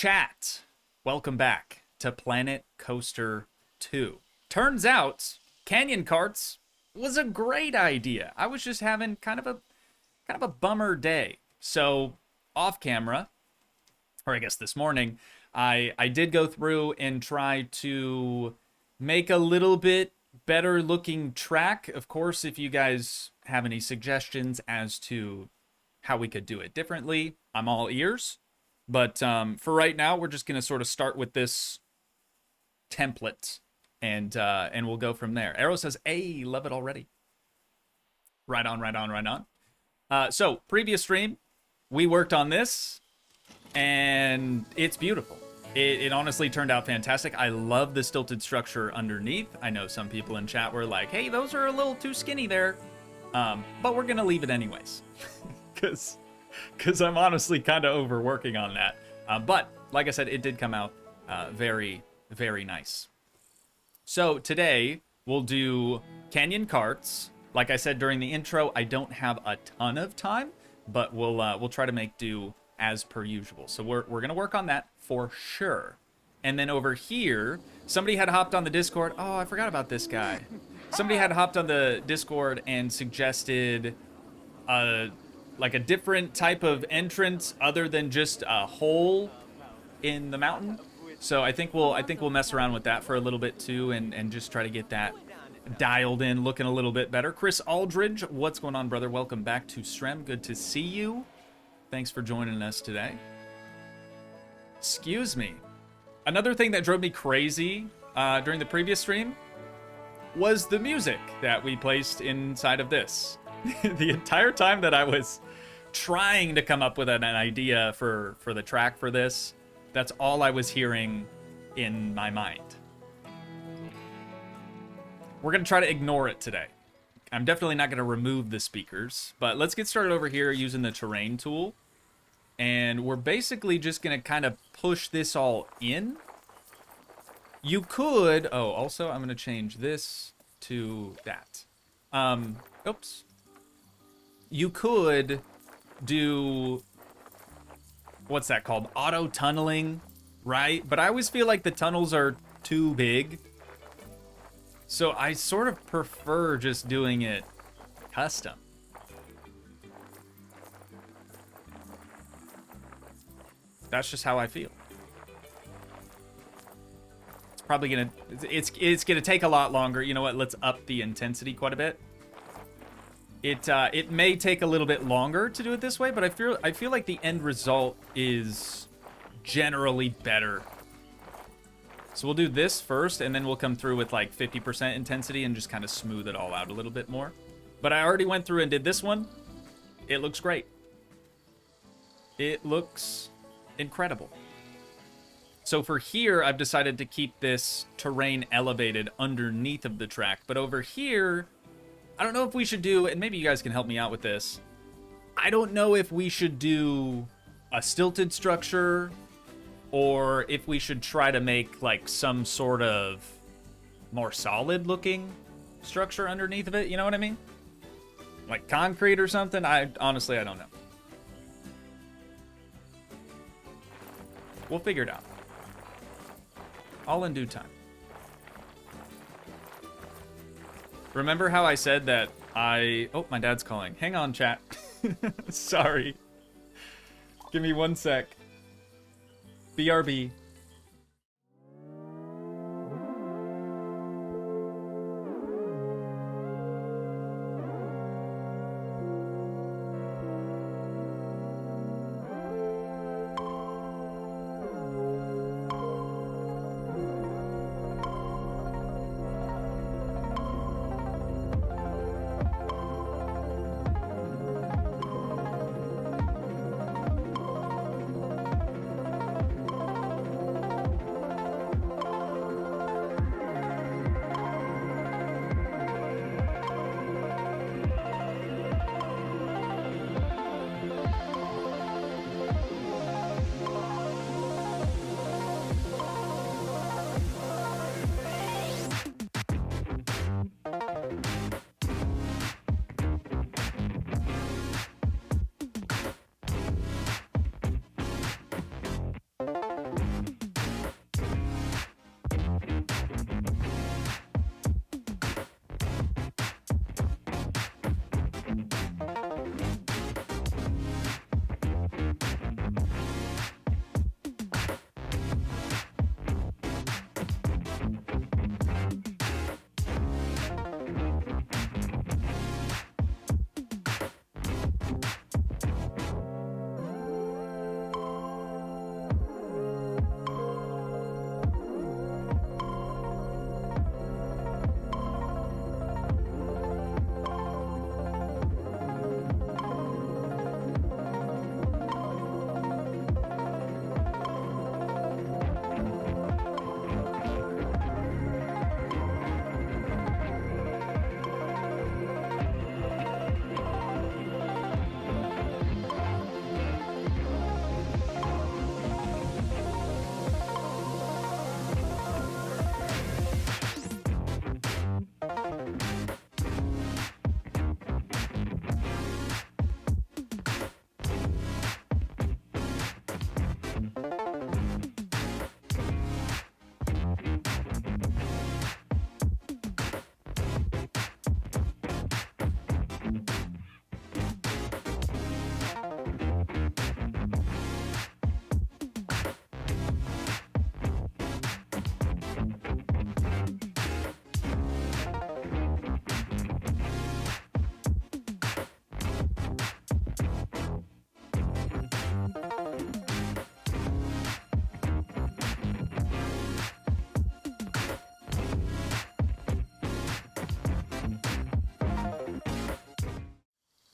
Chat, welcome back to Planet Coaster 2. Turns out, Kanyon Karts was a great idea. I was just having kind of a bummer day. So, off camera, or I guess this morning, I did go through and try to make a little bit better looking track. Of course, if you guys have any suggestions as to how we could do it differently, I'm all ears. But for right now, we're just going to sort of start with this template, and we'll go from there. Arrow says, hey, love it already. Right on, right on, right on. So, previous stream, we worked on this, and it's beautiful. It honestly turned out fantastic. I love the stilted structure underneath. I know some people in chat were like, hey, those are a little too skinny there. But we're going to leave it anyways. Because I'm honestly kind of overworking on that. But, like I said, it did come out very, very nice. So, today, we'll do Kanyon Karts. Like I said during the intro, I don't have a ton of time, but we'll try to make do as per usual. So, we're going to work on that for sure. And then over here, somebody had hopped on the Discord. Oh, I forgot about this guy. Somebody had hopped on the Discord and suggested like a different type of entrance other than just a hole in the mountain. So I think we'll mess around with that for a little bit too, and just try to get that dialed in, looking a little bit better. Chris Aldridge, what's going on, brother? Welcome back to Strem. Good to see you. Thanks for joining us today. Excuse me. Another thing that drove me crazy during the previous stream was the music that we placed inside of this. The entire time that I was trying to come up with an idea for the track for this, that's all I was hearing in my mind. We're going to try to ignore it today. I'm definitely not going to remove the speakers, but let's get started over here using the terrain tool. And we're basically just going to kind of push this all in. You could... Oh, also, I'm going to change this to that. Oops. You could do, what's that called? Auto tunneling, right? But I always feel like the tunnels are too big. So I sort of prefer just doing it custom. That's just how I feel. It's probably gonna, it's gonna take a lot longer. You know what? Let's up the intensity quite a bit. It may take a little bit longer to do it this way, but I feel like the end result is generally better. So we'll do this first, and then we'll come through with like 50% intensity and just kind of smooth it all out a little bit more. But I already went through and did this one. It looks great. It looks incredible. So for here, I've decided to keep this terrain elevated underneath of the track. But over here, I don't know if we should do, and maybe you guys can help me out with this. I don't know if we should do a stilted structure or if we should try to make like some sort of more solid looking structure underneath of it. You know what I mean? Like concrete or something. Honestly, I don't know. We'll figure it out. All in due time. Remember how I said that oh, my dad's calling. Hang on, chat. Sorry. Give me 1 sec. BRB.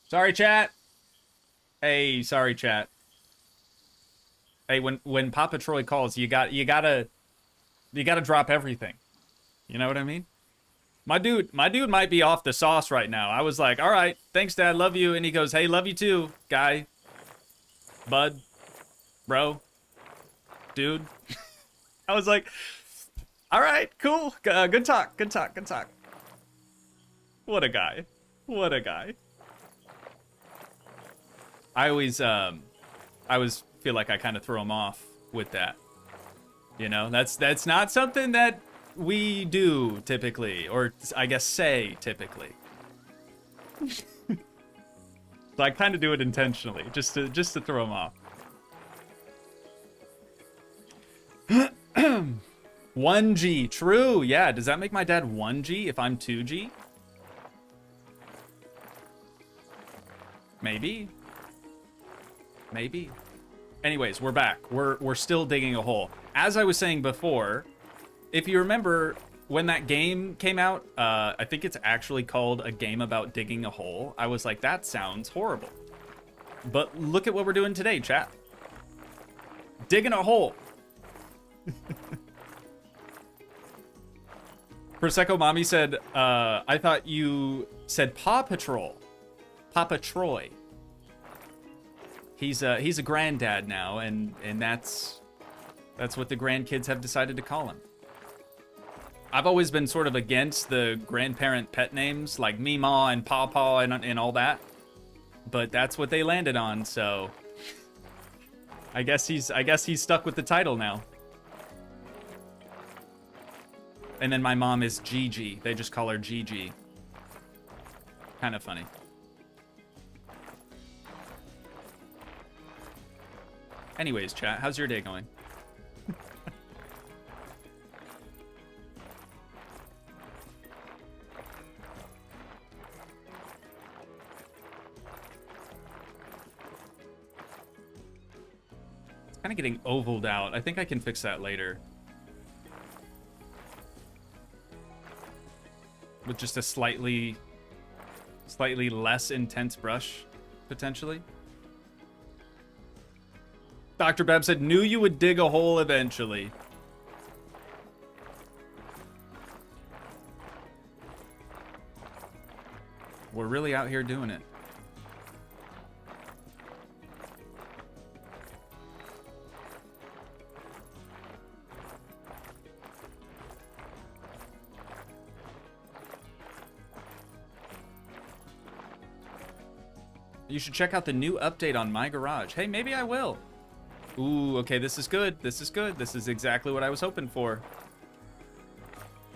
Sorry, chat. Hey, sorry, chat. Hey, when Papa Troy calls, you gotta drop everything. You know what I mean? My dude might be off the sauce right now. I was like, all right, thanks, Dad, love you, and he goes, hey, love you too, guy, bud, bro, dude. I was like, all right, cool, good talk, good talk, good talk. What a guy, what a guy. I always feel like I kind of throw him off with that. You know, that's not something that we do typically, or I guess say typically. So I kind of do it intentionally, just to throw him off. 1G, true, yeah. Does that make my dad 1G if I'm 2G? Maybe. Maybe. Anyways, we're back. We're still digging a hole. As I was saying before, if you remember when that game came out, I think it's actually called A Game About Digging a Hole. I was like, that sounds horrible. But look at what we're doing today, chat. Digging a hole. Prosecco Mommy said, I thought you said Paw Patrol. Papa Troy. He's a granddad now, and that's what the grandkids have decided to call him. I've always been sort of against the grandparent pet names like Meemaw and Pawpaw and all that, but that's what they landed on. So I guess he's stuck with the title now. And then my mom is Gigi. They just call her Gigi. Kind of funny. Anyways, chat, how's your day going? It's kind of getting ovaled out. I think I can fix that later. With just a slightly less intense brush, potentially. Dr. Beb said, knew you would dig a hole eventually. We're really out here doing it. You should check out the new update on My Garage. Hey, maybe I will. Ooh, okay, this is good. This is good. This is exactly what I was hoping for.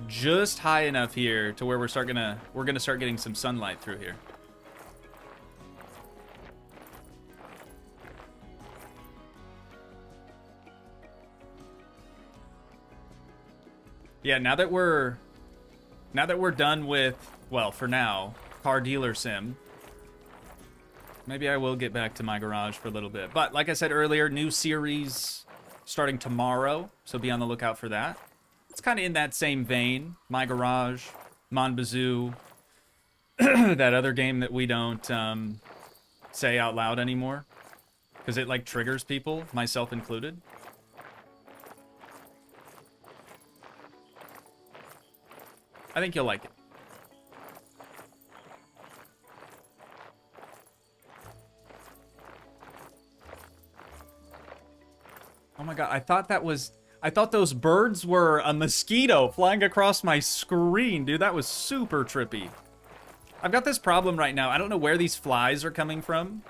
Just high enough here to where we're gonna start getting some sunlight through here. Yeah, now that we're done with, well, for now, Car Dealer Sim, maybe I will get back to My Garage for a little bit. But like I said earlier, new series starting tomorrow, so be on the lookout for that. It's kind of in that same vein. My Garage, Monbazoo, that other game that we don't say out loud anymore. Because it, like, triggers people, myself included. I think you'll like it. Oh my god, I thought those birds were a mosquito flying across my screen, dude. That was super trippy. I've got this problem right now. I don't know where these flies are coming from.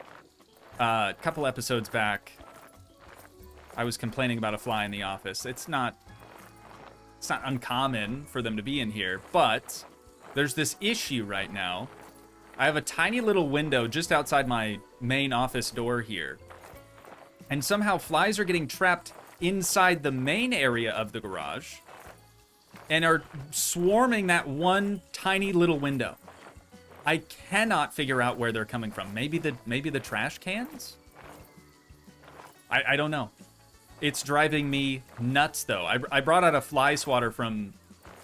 A couple episodes back, I was complaining about a fly in the office. It's not uncommon for them to be in here, but there's this issue right now. I have a tiny little window just outside my main office door here. And somehow flies are getting trapped inside the main area of the garage and are swarming that one tiny little window. I cannot figure out where they're coming from. Maybe the trash cans? I don't know. It's driving me nuts, though. I brought out a fly swatter from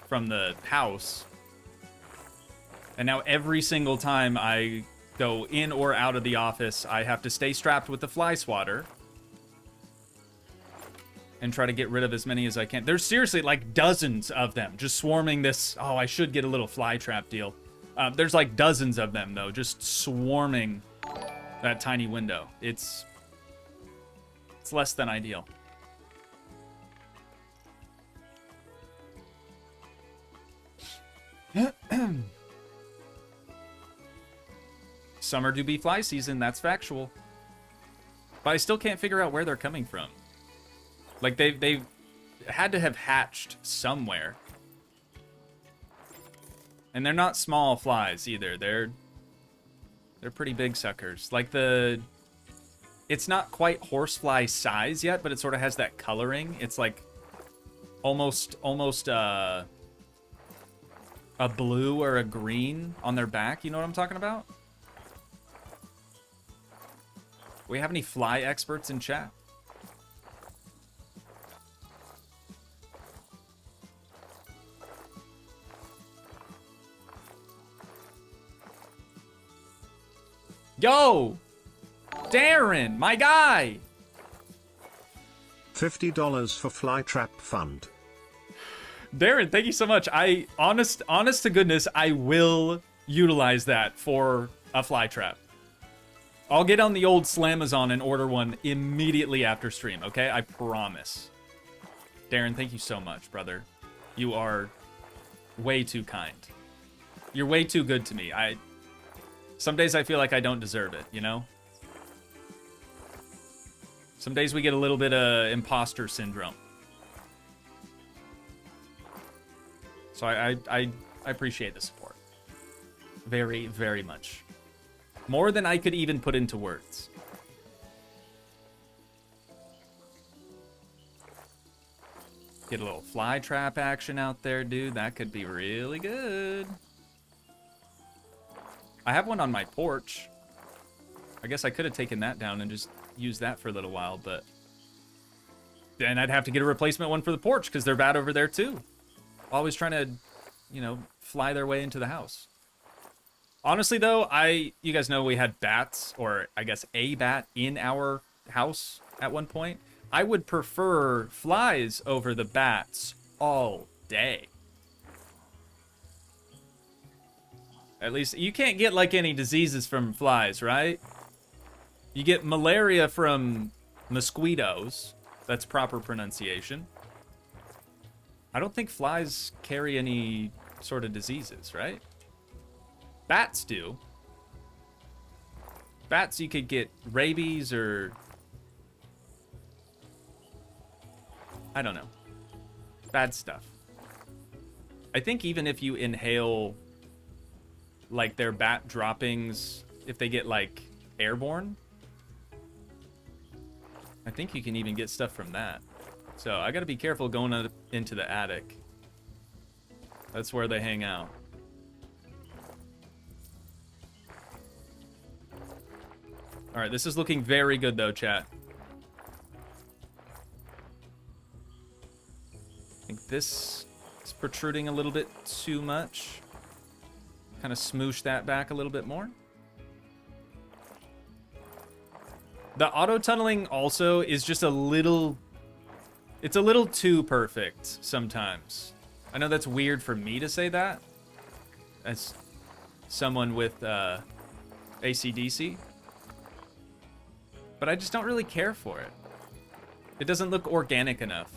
the house. And now every single time I go in or out of the office, I have to stay strapped with the fly swatter and try to get rid of as many as I can. There's seriously like dozens of them just swarming this. Oh, I should get a little fly trap deal. There's like dozens of them though, just swarming that tiny window. It's less than ideal. Summer do be fly season, that's factual. But I still can't figure out where they're coming from. Like they've had to have hatched somewhere. And they're not small flies either. They're pretty big suckers. Like it's not quite horsefly size yet, but it sort of has that coloring. It's like almost a blue or a green on their back. You know what I'm talking about? Do we have any fly experts in chat? Yo! Darren, my guy! $50 for fly trap fund. Darren, thank you so much. Honest to goodness, I will utilize that for a fly trap. I'll get on the old Slamazon and order one immediately after stream, okay? I promise. Darren, thank you so much, brother. You are way too kind. You're way too good to me. Some days I feel like I don't deserve it, you know? Some days we get a little bit of imposter syndrome. So I appreciate the support. Very, very much. More than I could even put into words. Get a little fly trap action out there, dude. That could be really good. I have one on my porch. I guess I could have taken that down and just used that for a little while, but then I'd have to get a replacement one for the porch because they're bad over there too. Always trying to, you know, fly their way into the house. Honestly, though, you guys know we had bats, or I guess a bat in our house at one point. I would prefer flies over the bats all day. At least, you can't get, like, any diseases from flies, right? You get malaria from mosquitoes. That's proper pronunciation. I don't think flies carry any sort of diseases, right? Bats do. Bats, you could get rabies or... I don't know. Bad stuff. I think even if you inhale, like, their bat droppings, if they get, like, airborne, I think you can even get stuff from that. So I gotta be careful going up into the attic. That's where they hang out. Alright, this is looking very good though, chat. I think this is protruding a little bit too much. Kind of smoosh that back a little bit more. The auto-tunneling also is just a little... It's a little too perfect sometimes. I know that's weird for me to say that, as someone with AC/DC. But I just don't really care for it. It doesn't look organic enough.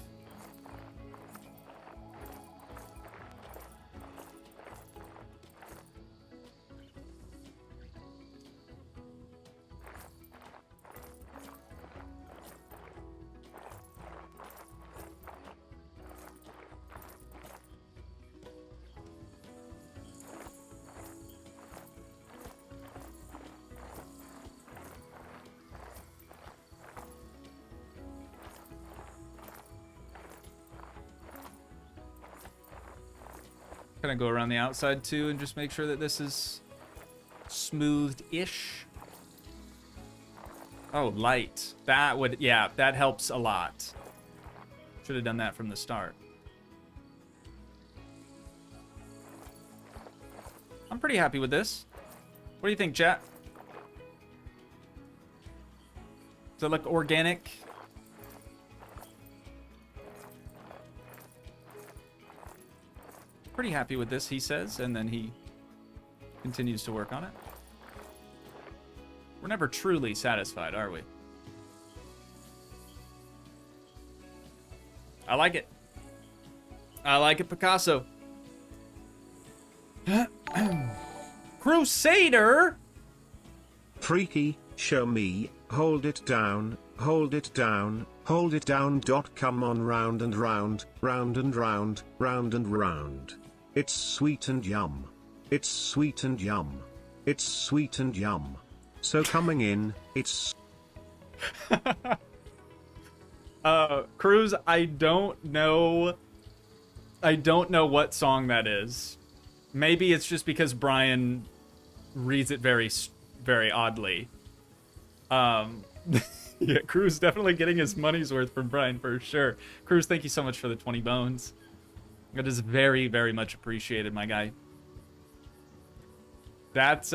Kind of go around the outside too and just make sure that this is smoothed-ish. Oh, light. That would, yeah, that helps a lot. Should have done that from the start. I'm pretty happy with this. What do you think, chat? Does it look organic? Pretty happy with this, he says, and then he continues to work on it. We're never truly satisfied, are we? I like it. I like it, Picasso. Crusader! Freaky, show me, hold it down, hold it down, hold it down. Come on, round and round, round and round, round and round. It's sweet and yum. It's sweet and yum. It's sweet and yum. So coming in, it's... Cruz, I don't know what song that is. Maybe it's just because Brian reads it very, very oddly. Yeah, Cruz definitely getting his money's worth from Brian for sure. Cruz, thank you so much for the 20 bones. That is very, very much appreciated, my guy. That's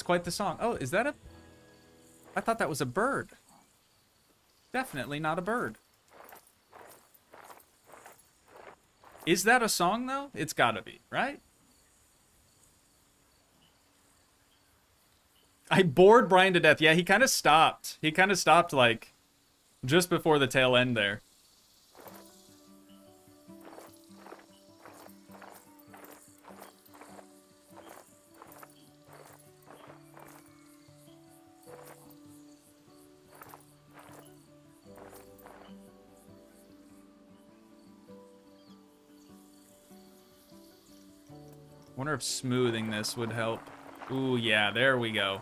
quite the song. Oh, is that a... I thought that was a bird. Definitely not a bird. Is that a song, though? It's gotta be, right? I bored Brian to death. Yeah, he kind of stopped. He kind of stopped, like, just before the tail end there. Wonder if smoothing this would help. Ooh, yeah, there we go.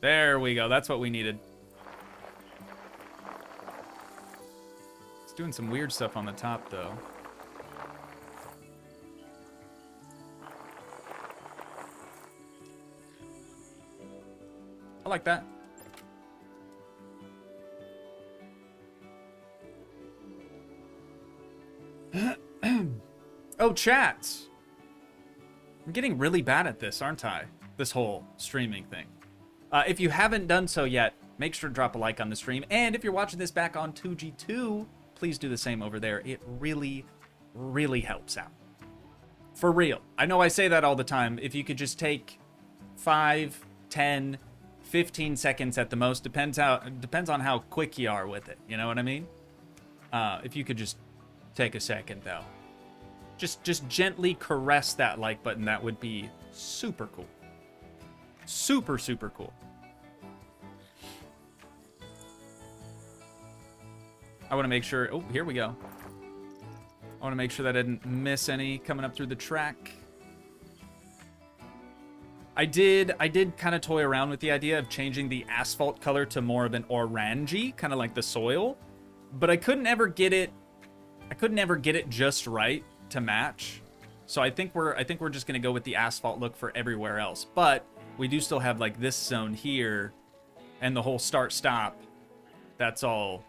There we go. That's what we needed. It's doing some weird stuff on the top, though. I like that. Oh, chats. I'm getting really bad at this, aren't I? This whole streaming thing. If you haven't done so yet, make sure to drop a like on the stream. And if you're watching this back on Toogii 2, please do the same over there. It really, really helps out. For real. I know I say that all the time. If you could just take 5, 10, 15 seconds at the most, depends on how quick you are with it. You know what I mean? If you could just take a second, though. Just gently caress that like button. That would be super cool. Super, super cool. I want to make sure... Oh, here we go. I want to make sure that I didn't miss any coming up through the track. I did kind of toy around with the idea of changing the asphalt color to more of an orangey, kind of like the soil. But I couldn't ever get it... just right to match. So I think we're just gonna go with the asphalt look for everywhere else. But we do still have like this zone here and the whole start stop. That's all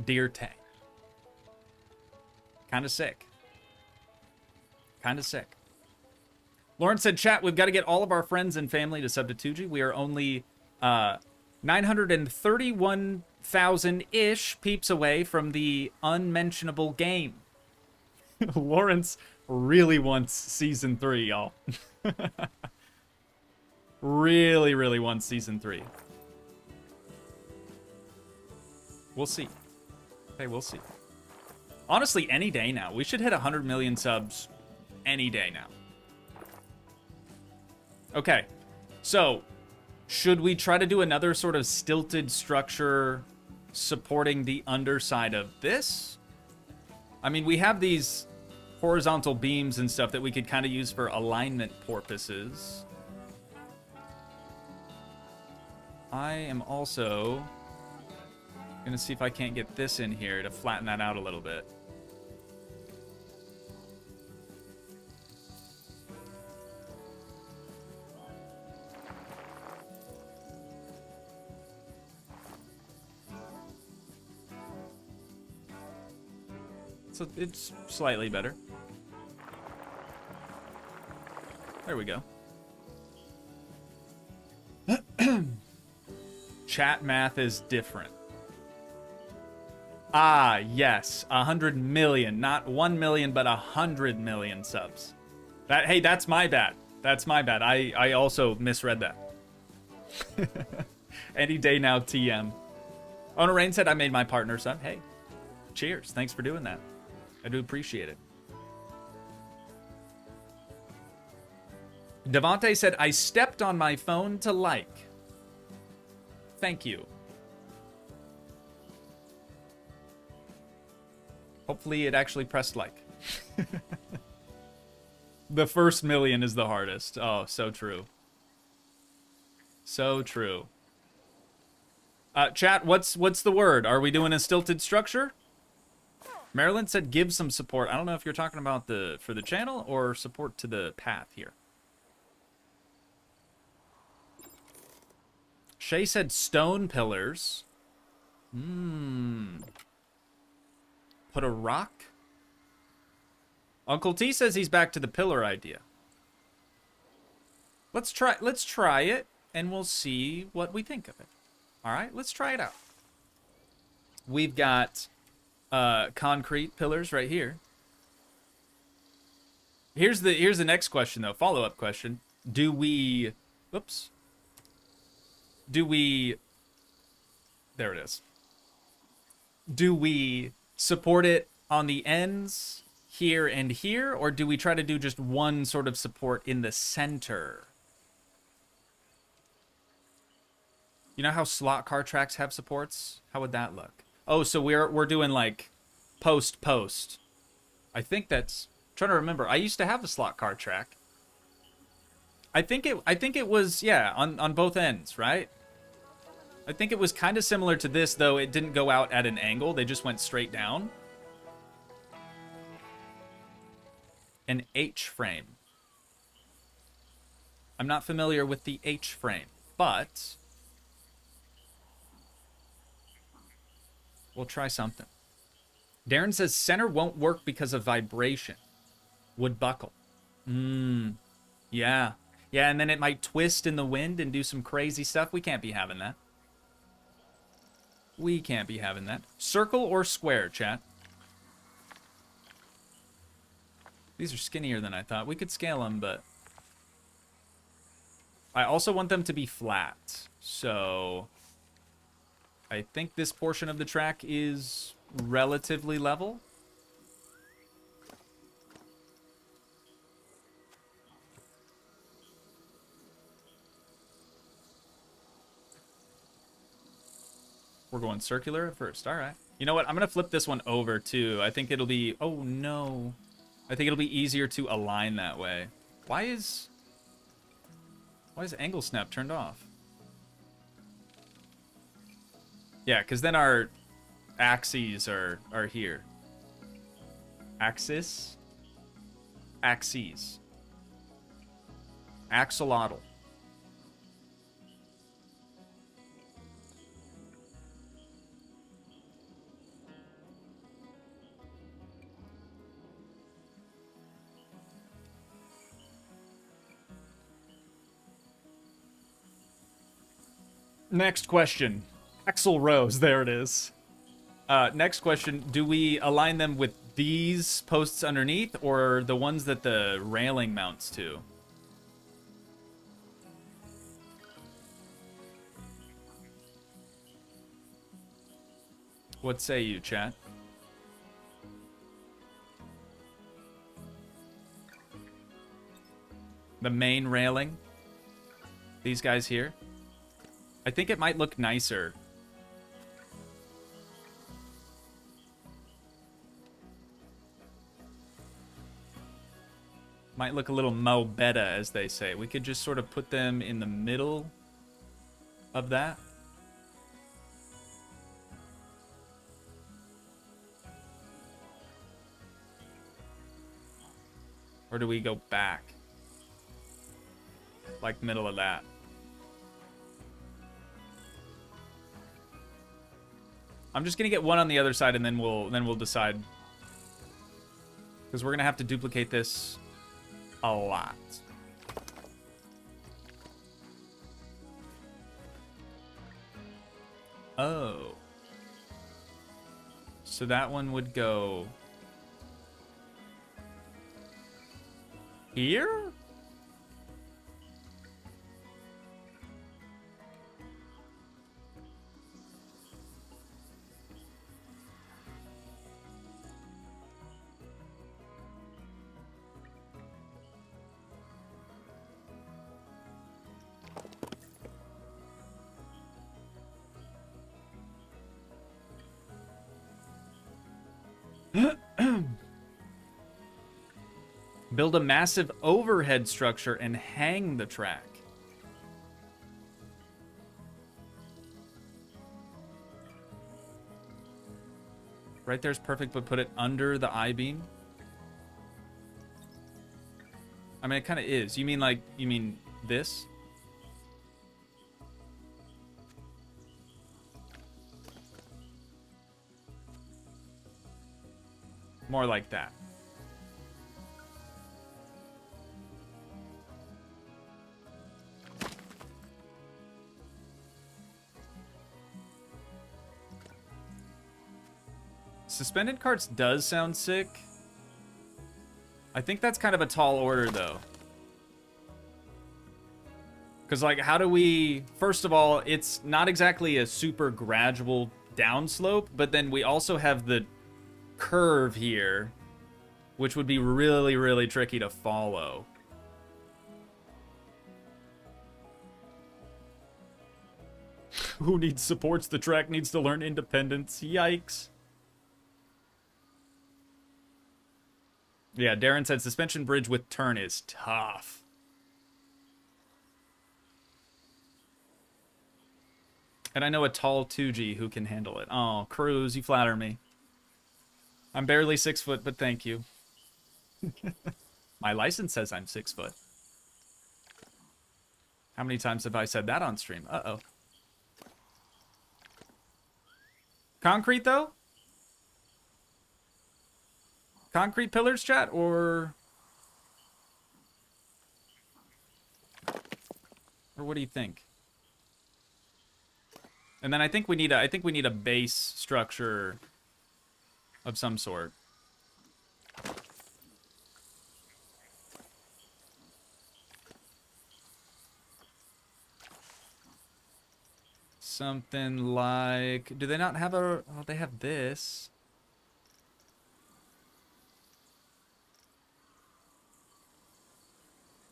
deer tang. Kind of sick. Kind of sick. Lauren said, chat, we've got to get all of our friends and family to sub to Toogii. We are only 931,000-ish peeps away from the unmentionable game. Lawrence really wants season 3, y'all. Really, really wants season 3. We'll see. Okay, we'll see. Honestly, any day now. We should hit 100 million subs any day now. Okay, so should we try to do another sort of stilted structure supporting the underside of this? I mean, we have these horizontal beams and stuff that we could kind of use for alignment purposes. I am also gonna see if I can't get this in here to flatten that out a little bit. So it's slightly better. There we go. Chat math is different. Ah, yes. 100 million. Not 1 million, but 100 million subs. Hey, that's my bad. That's my bad. I also misread that. Any day now, TM. Owner Rain said I made my partner sub. Hey, cheers. Thanks for doing that. I do appreciate it. Devontae said, I stepped on my phone to like. Thank you. Hopefully it actually pressed like. The first million is the hardest. Oh, so true. So true. Chat, what's the word? Are we doing a stilted structure? Marilyn said give some support. I don't know if you're talking about for the channel or support to the path here. Shay said stone pillars. Put a rock. Uncle T says he's back to the pillar idea. Let's try it, and we'll see what we think of it. All right, let's try it out. We've got concrete pillars right here. Here's the next question though. Follow-up question. Do we? Whoops. Do we? There it is. Do we support it on the ends here and here, or do we try to do just one sort of support in the center? You know how slot car tracks have supports? How would that look? Oh, so we're doing like post. I think that's, I'm trying to remember. I used to have a slot car track. I think it was, yeah, on both ends, right? I think it was kind of similar to this, though it didn't go out at an angle. They just went straight down. An H-frame. I'm not familiar with the H-frame, but we'll try something. Darren says center won't work because of vibration. Would buckle. Yeah. Yeah, and then it might twist in the wind and do some crazy stuff. We can't be having that. We can't be having that. Circle or square, chat? These are skinnier than I thought. We could scale them, but I also want them to be flat. So I think this portion of the track is relatively level. We're going circular at first. All right. You know what? I'm going to flip this one over, too. I think it'll be... Oh, no. I think it'll be easier to align that way. Why is angle snap turned off? Yeah, because then our axes are here. Axis? Axes. Axolotl. Next question. Axel Rose, there it is. Next question, do we align them with these posts underneath or the ones that the railing mounts to? What say you, chat? The main railing? These guys here? I think it might look nicer. Might look a little mo better, as they say. We could just sort of put them in the middle of that. Or do we go back? Like middle of that. I'm just gonna get one on the other side and then we'll decide. Because we're gonna have to duplicate this a lot. Oh. So that one would go here? Build a massive overhead structure and hang the track. Right there's perfect, but put it under the I-beam. I mean, it kind of is. You mean this? More like that. Suspended carts does sound sick. I think that's kind of a tall order, though. Because, like, how do we... First of all, it's not exactly a super gradual downslope, but then we also have the curve here, which would be really, really tricky to follow. Who needs supports? The track needs to learn independence. Yikes. Yeah, Darren said suspension bridge with turn is tough. And I know a tall Toogii who can handle it. Oh, Cruz, you flatter me. I'm barely 6 foot, but thank you. My license says I'm 6 foot. How many times have I said that on stream? Uh-oh. Concrete, though? Concrete pillars, chat, or what do you think? And then I think we need a base structure of some sort. Something like, do they not have a, oh, they have this.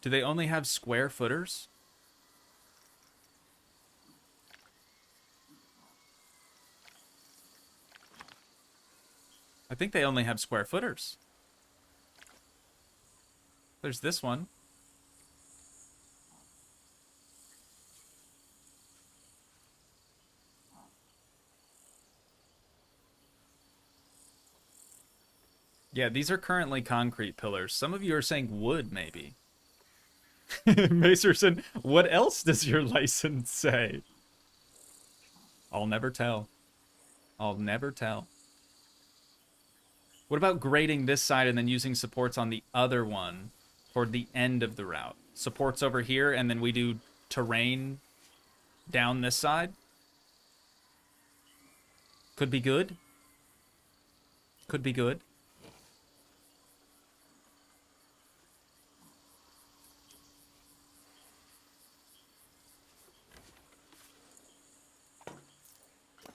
Do they only have square footers? I think they only have square footers. There's this one. Yeah, these are currently concrete pillars. Some of you are saying wood, maybe. Macerson, what else does your license say? I'll never tell. I'll never tell. What about grading this side and then using supports on the other one toward the end of the route? Supports over here, and then we do terrain down this side? Could be good. Could be good.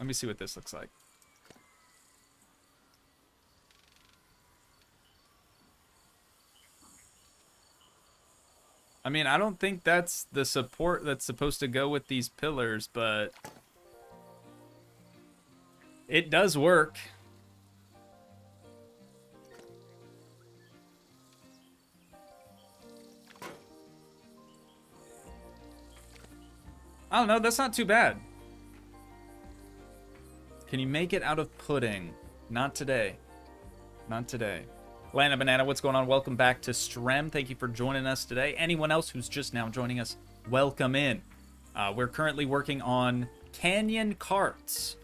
Let me see what this looks like. I mean, I don't think that's the support that's supposed to go with these pillars, but it does work. I don't know, that's not too bad. Can you make it out of pudding? Not today. Not today. Lana Banana, what's going on? Welcome back to Strem. Thank you for joining us today. Anyone else who's just now joining us, welcome in. We're currently working on Kanyon Karts.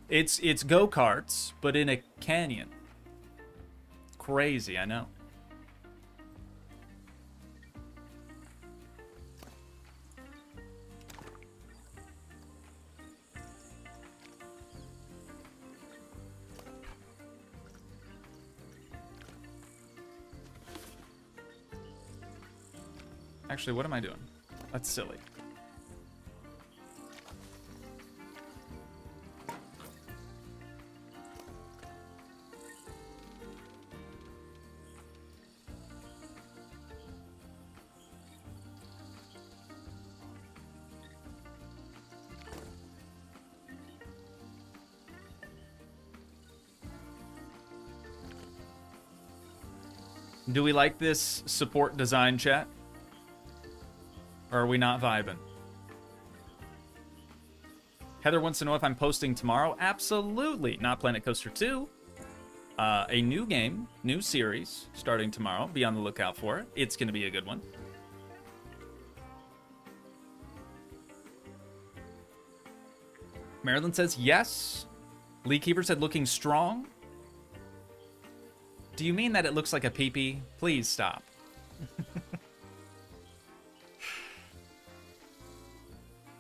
It's go-karts, but in a canyon. Crazy, I know. Actually, what am I doing? That's silly. Do we like this support design, chat? Or are we not vibing? Heather wants to know if I'm posting tomorrow. Absolutely. Not Planet Coaster 2. A new game, new series, starting tomorrow. Be on the lookout for it. It's going to be a good one. Marilyn says yes. Lee Keeper said looking strong. Do you mean that it looks like a peepee? Please stop.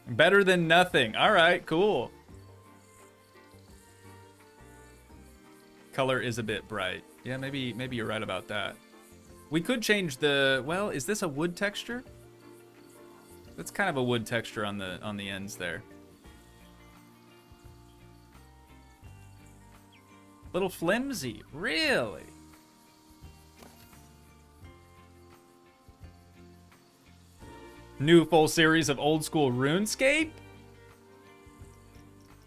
Better than nothing. All right, cool. Color is a bit bright. Yeah, maybe you're right about that. We could change the, well, is this a wood texture? That's kind of a wood texture on the ends there. Little flimsy, really? New full series of old school RuneScape?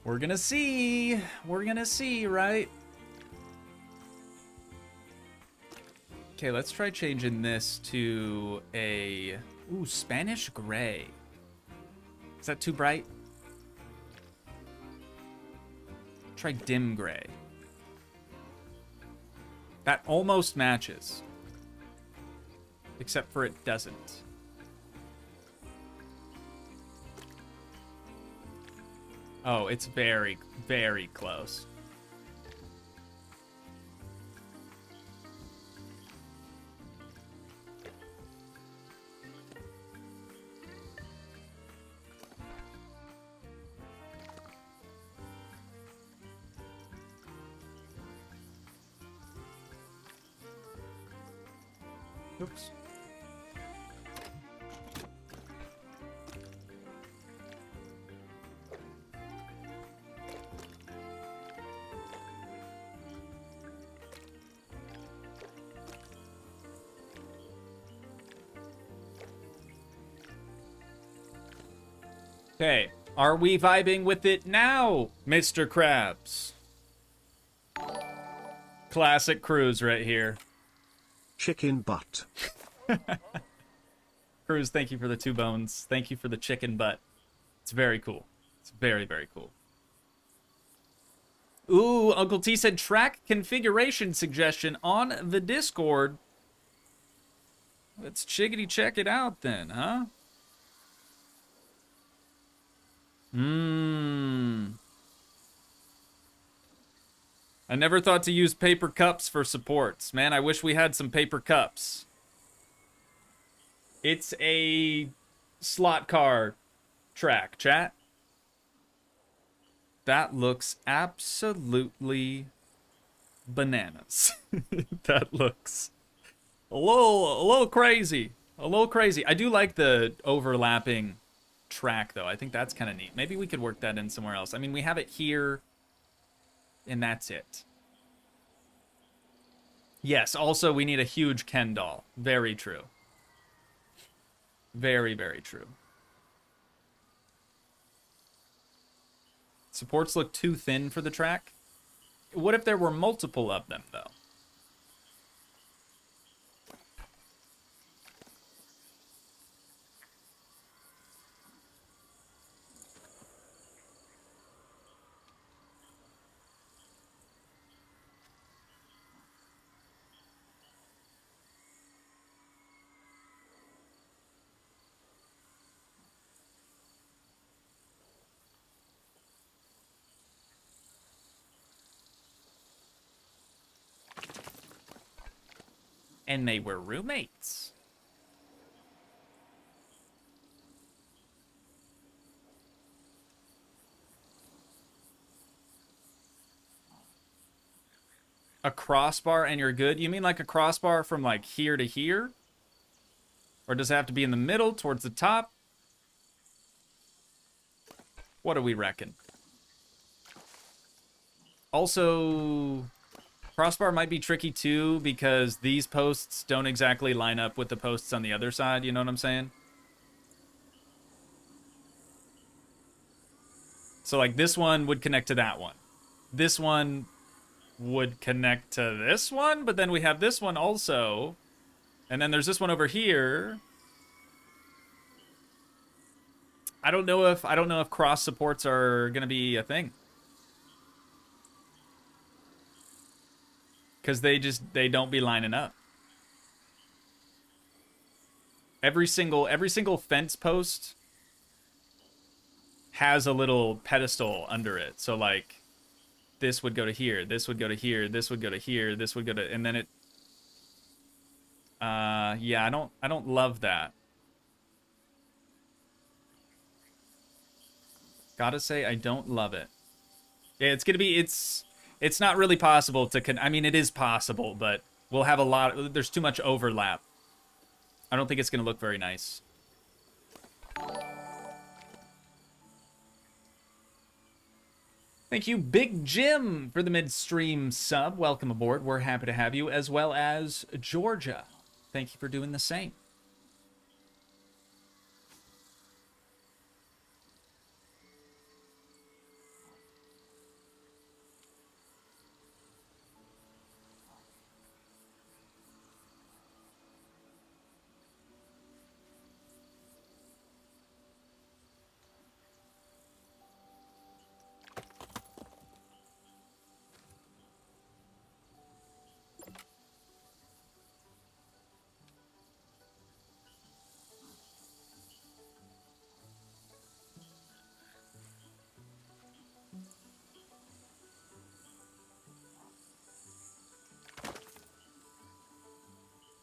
We're gonna see. We're gonna see, right? Okay, let's try changing this to a... Ooh, Spanish gray. Is that too bright? Try dim gray. That almost matches. Except for it doesn't. Oh, it's very, very close. Oops. Okay, are we vibing with it now, Mr. Krabs? Classic cruise right here. Chicken butt. Cruz, thank you for the 2 bones. Thank you for the chicken butt. It's very cool. It's very, very cool. Ooh, Uncle T said track configuration suggestion on the Discord. Let's chickadee check it out then, huh? I never thought to use paper cups for supports. Man, I wish we had some paper cups. It's a slot car track, chat. That looks absolutely bananas. That looks a little crazy. A little crazy. I do like the overlapping track, though. I think that's kind of neat. Maybe we could work that in somewhere else. I mean, we have it here, and that's it. Yes, also, we need a huge Ken doll. Very true. Very, very true. Supports look too thin for the track. What if there were multiple of them, though? And they were roommates. A crossbar and you're good? You mean like a crossbar from like here to here? Or does it have to be in the middle, towards the top? What do we reckon? Also, crossbar might be tricky too because these posts don't exactly line up with the posts on the other side. You know what I'm saying? So like this one would connect to that one. This one would connect to this one, but then we have this one also. And then there's this one over here. I don't know if cross supports are gonna be a thing. Cause they don't be lining up. Every single fence post has a little pedestal under it. So like this would go to here, this would go to here, this would go to here, this would go to, and then it yeah, I don't love that. Gotta say, I don't love it. Yeah, it's gonna be, it's not really possible to, I mean, it is possible, but we'll have a lot, there's too much overlap. I don't think it's gonna look very nice. Thank you, Big Jim, for the midstream sub. Welcome aboard. We're happy to have you, as well as Georgia. Thank you for doing the same.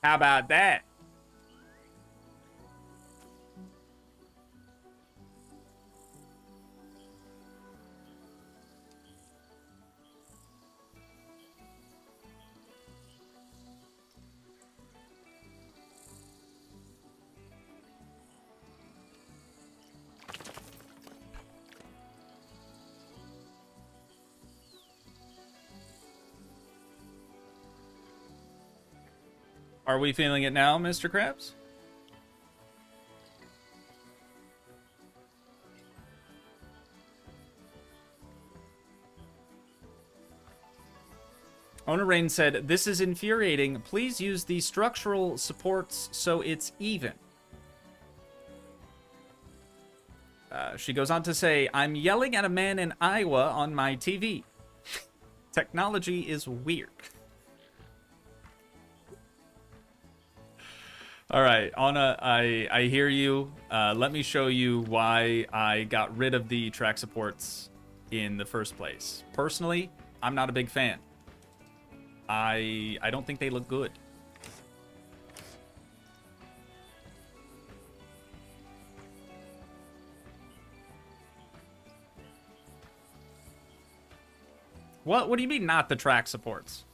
How about that? Are we feeling it now, Mr. Krabs? Owner Rain said, "This is infuriating. Please use the structural supports so it's even." She goes on to say, "I'm yelling at a man in Iowa on my TV. Technology is weird." All right, Anna, I hear you. Let me show you why I got rid of the track supports in the first place. Personally, I'm not a big fan. I don't think they look good. What do you mean not the track supports?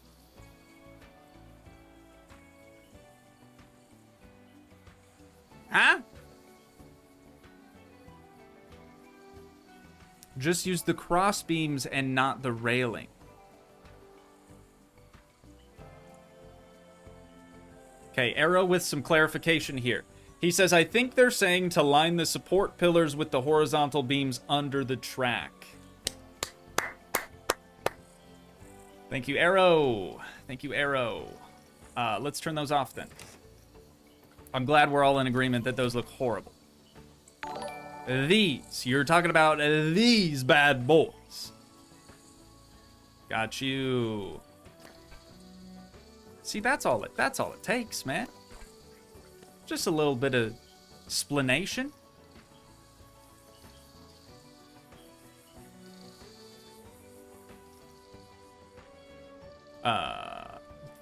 Huh? Just use the cross beams and not the railing. Okay, Arrow with some clarification here. He says, "I think they're saying to line the support pillars with the horizontal beams under the track." Thank you, Arrow. Thank you, Arrow. Let's turn those off then. I'm glad we're all in agreement that those look horrible. These. You're talking about these bad boys. Got you. See, that's all it takes, man. Just a little bit of explanation.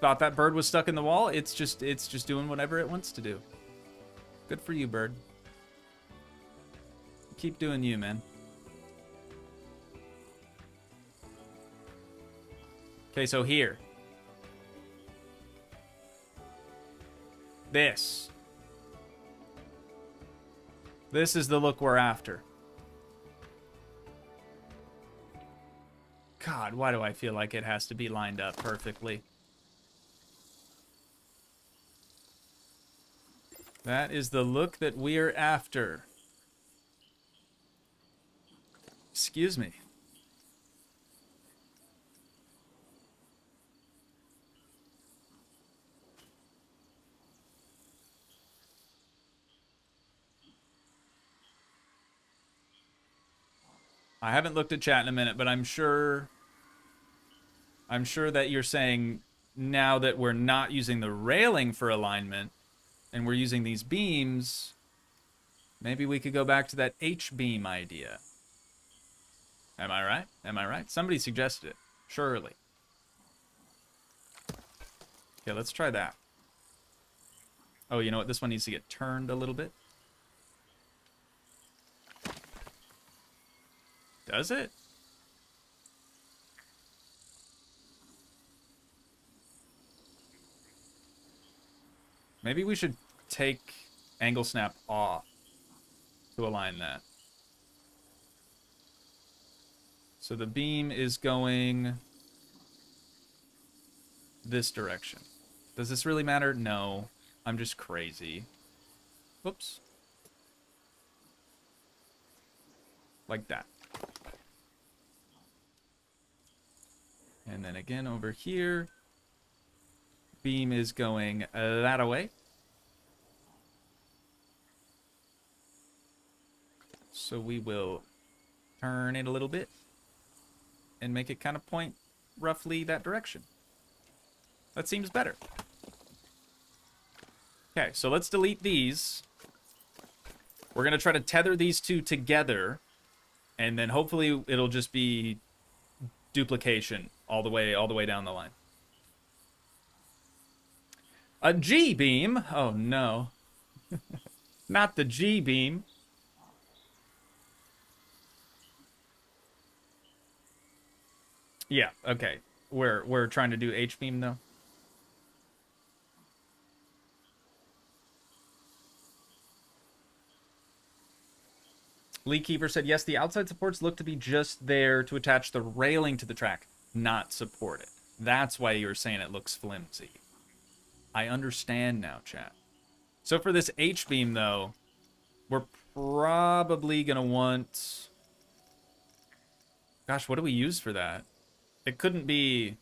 Thought that bird was stuck in the wall. It's just doing whatever it wants to do. Good for you, bird. Keep doing you, man. Okay, so here. This. This is the look we're after. God, why do I feel like it has to be lined up perfectly? That is the look that we're after. Excuse me. I haven't looked at chat in a minute, but I'm sure that you're saying now that we're not using the railing for alignment and we're using these beams, maybe we could go back to that H-beam idea. Am I right? Am I right? Somebody suggested it. Surely. Okay, let's try that. Oh, you know what? This one needs to get turned a little bit. Does it? Maybe we should take angle snap off to align that. So the beam is going this direction. Does this really matter? No. I'm just crazy. Whoops. Like that. And then again over here. Beam is going that away. So we will turn it a little bit and make it kind of point roughly that direction. That seems better. Okay, so let's delete these. We're going to try to tether these two together, and then hopefully it'll just be duplication all the way down the line. A G-beam? Oh no. Not the G-beam. Yeah, okay. We're trying to do H-beam though. Lee Keeper said, yes, the outside supports look to be just there to attach the railing to the track, not support it. That's why you were saying it looks flimsy. I understand now, chat. So for this H-beam, though, we're probably going to want... Gosh, what do we use for that? It couldn't be...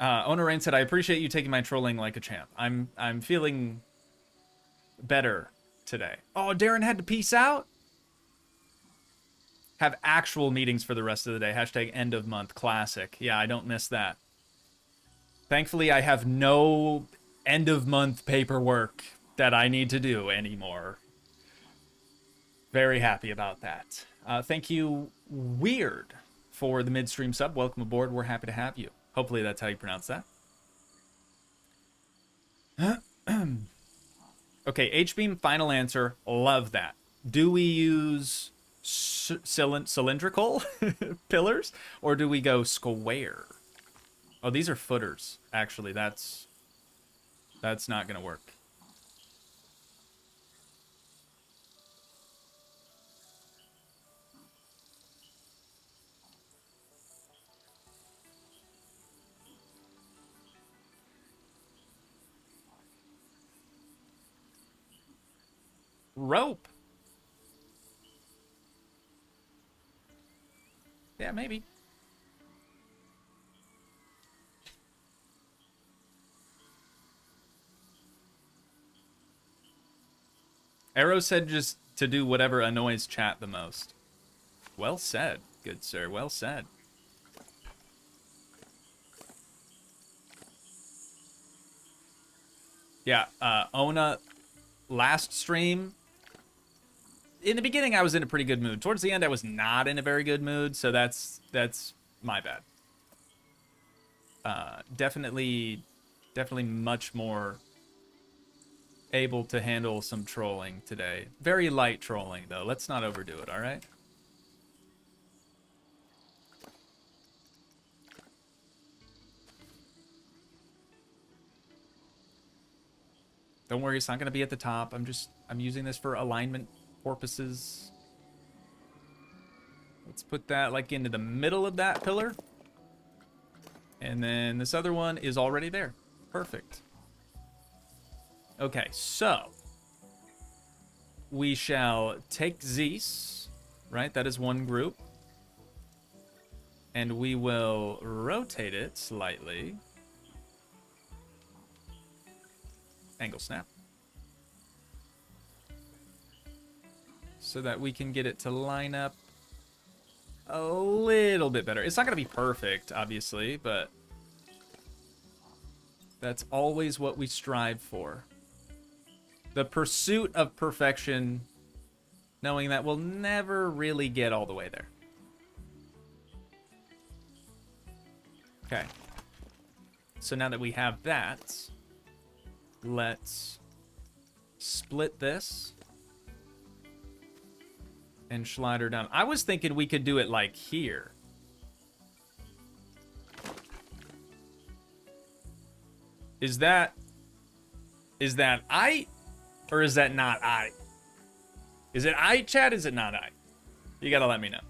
Owner Rain said, I appreciate you taking my trolling like a champ. I'm feeling better today. Oh, Darren had to peace out? Have actual meetings for the rest of the day. Hashtag end of month classic. Yeah, I don't miss that. Thankfully, I have no end of month paperwork that I need to do anymore. Very happy about that. Thank you, Weird, for the midstream sub. Welcome aboard. We're happy to have you. Hopefully that's how you pronounce that. Okay, H-beam, final answer. Love that. Do we use cylindrical pillars, or do we go square? Oh, these are footers. Actually, that's not gonna work. Rope. Yeah, maybe. Arrow said just to do whatever annoys chat the most. Well said, good sir. Well said. Yeah, Ona, last stream, in the beginning I was in a pretty good mood. Towards the end I was not in a very good mood, so that's my bad. Definitely much more able to handle some trolling today. Very light trolling though. Let's not overdo it, all right? Don't worry, it's not going to be at the top. I'm using this for alignment purposes. Let's put that like into the middle of that pillar. And then this other one is already there. Perfect. Okay, so we shall take Zeus, right? That is one group. And we will rotate it slightly. Angle snap. So that we can get it to line up a little bit better. It's not going to be perfect, obviously, but that's always what we strive for. The pursuit of perfection, knowing that we'll never really get all the way there. Okay. So now that we have that, let's split this and slide her down. I was thinking we could do it like here. Is that I? Or is that not I? Is it I, chat? Is it not I? You gotta let me know.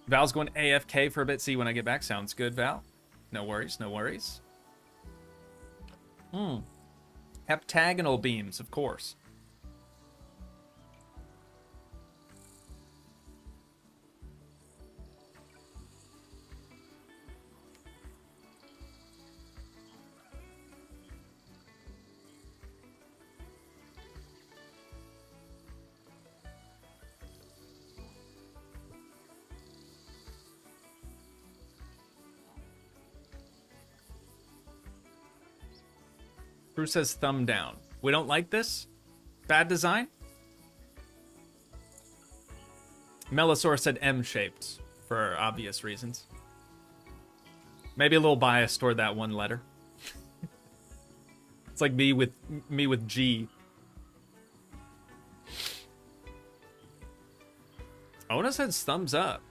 Val's going AFK for a bit. See you when I get back. Sounds good, Val. No worries, no worries. Heptagonal beams, of course. Bruce says thumb down. We don't like this? Bad design? Melosaur said M-shaped for obvious reasons. Maybe a little biased toward that one letter. It's like me with G. Ona says thumbs up.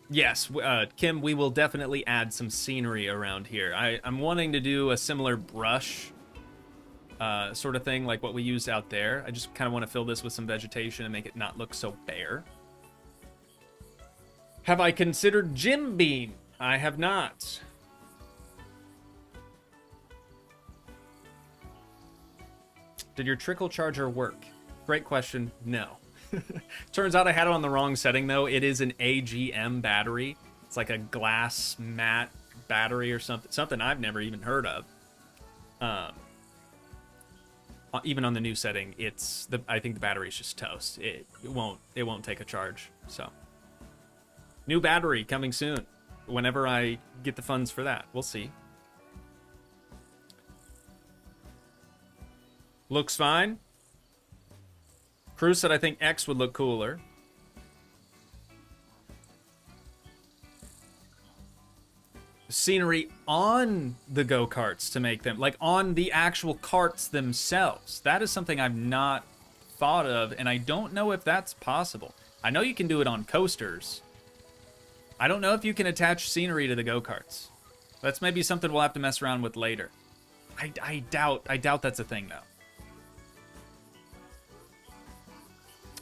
Yes, Kim, we will definitely add some scenery around here. I'm wanting to do a similar brush sort of thing like what we used out there. I just kind of want to fill this with some vegetation and make it not look so bare. Have I considered Jim Beam? I have not. Did your trickle charger work? Great question. No. Turns out I had it on the wrong setting, though. It is an AGM battery. It's like a glass matte battery or something. Something I've never even heard of. Even on the new setting, I think the battery's just toast. It won't take a charge. So, new battery coming soon. Whenever I get the funds for that, we'll see. Looks fine. Cruz said I think X would look cooler. Scenery on the go-karts to make them, like on the actual carts themselves. That is something I've not thought of, and I don't know if that's possible. I know you can do it on coasters. I don't know if you can attach scenery to the go-karts. That's maybe something we'll have to mess around with later. I doubt that's a thing, though.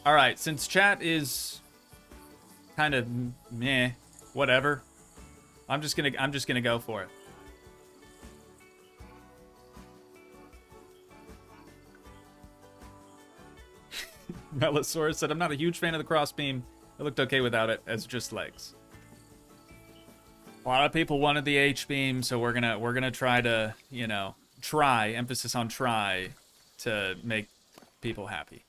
All right, since chat is kind of meh, whatever, I'm just gonna go for it. Melosaurus said, "I'm not a huge fan of the crossbeam. It looked okay without it, as just legs." A lot of people wanted the H-beam, so we're gonna try to, try, emphasis on try, to make people happy.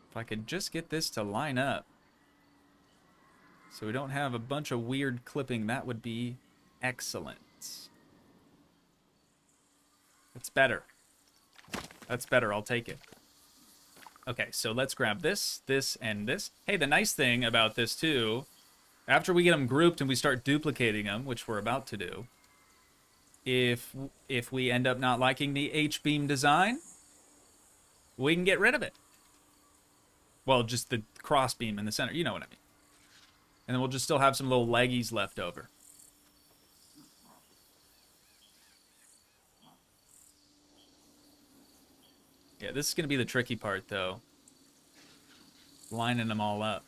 If I could just get this to line up so we don't have a bunch of weird clipping, that would be excellent. That's better. That's better. I'll take it. Okay, so let's grab this, this, and this. Hey, the nice thing about this, too, after we get them grouped and we start duplicating them, which we're about to do, if we end up not liking the H-beam design, we can get rid of it. Well, just the cross beam in the center. You know what I mean. And then we'll just still have some little leggies left over. Yeah, this is going to be the tricky part, though. Lining them all up.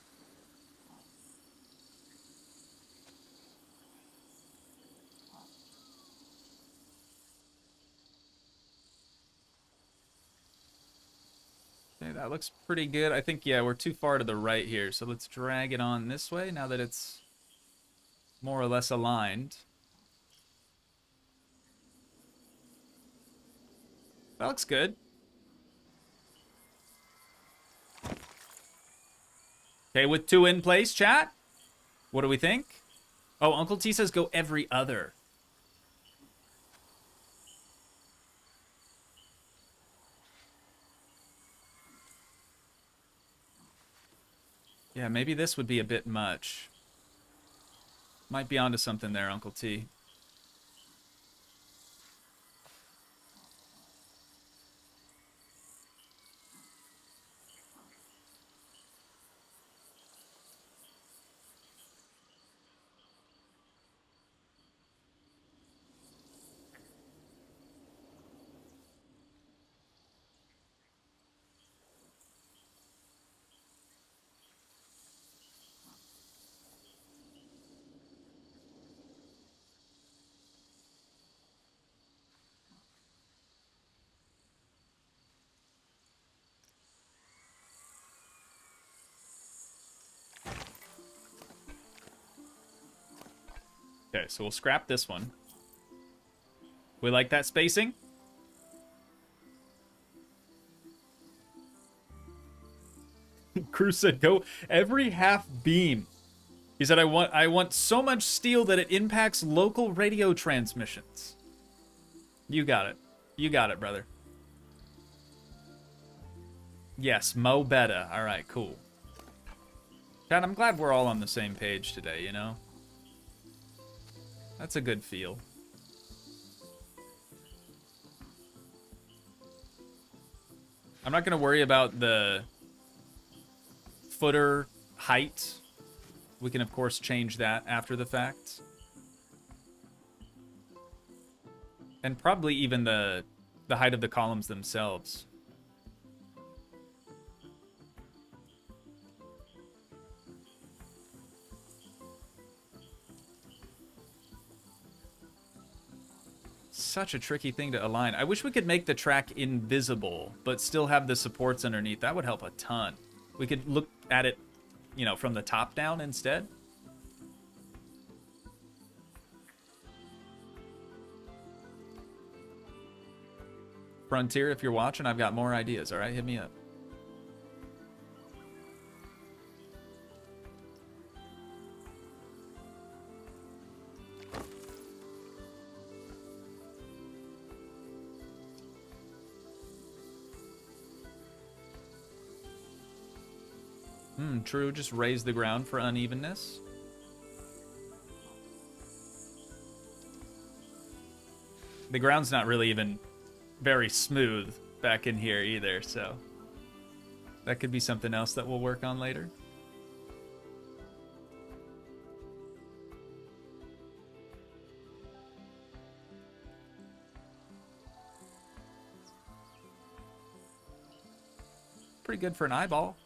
Okay, that looks pretty good. I think, yeah, we're too far to the right here. So let's drag it on this way now that it's more or less aligned. That looks good. Okay, with 2 in place, chat. What do we think? Oh, Uncle T says go every other. Yeah, maybe this would be a bit much. Might be onto something there, Uncle T. Okay, so we'll scrap this one. We like that spacing? Cruz said go every half beam. He said I want so much steel that it impacts local radio transmissions. You got it. You got it, brother. Yes, Mo Betta. All right, cool. Chad, I'm glad we're all on the same page today, you know? That's a good feel. I'm not going to worry about the footer height. We can, of course, change that after the fact. And probably even the height of the columns themselves. Such a tricky thing to align. I wish we could make the track invisible, but still have the supports underneath. That would help a ton. We could look at it, you know, from the top down instead. Frontier, if you're watching, I've got more ideas, all right? Hit me up. True, just raise the ground for unevenness. The ground's not really even very smooth back in here either, so that could be something else that we'll work on later. Pretty good for an eyeball.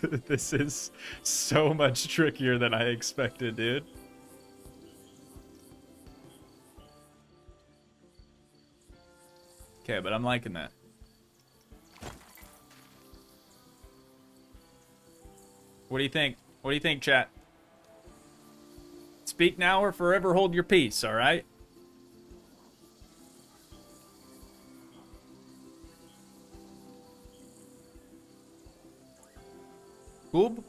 This is so much trickier than I expected, dude. Okay, but I'm liking that. What do you think? What do you think, chat? Speak now or forever hold your peace, alright? Goob?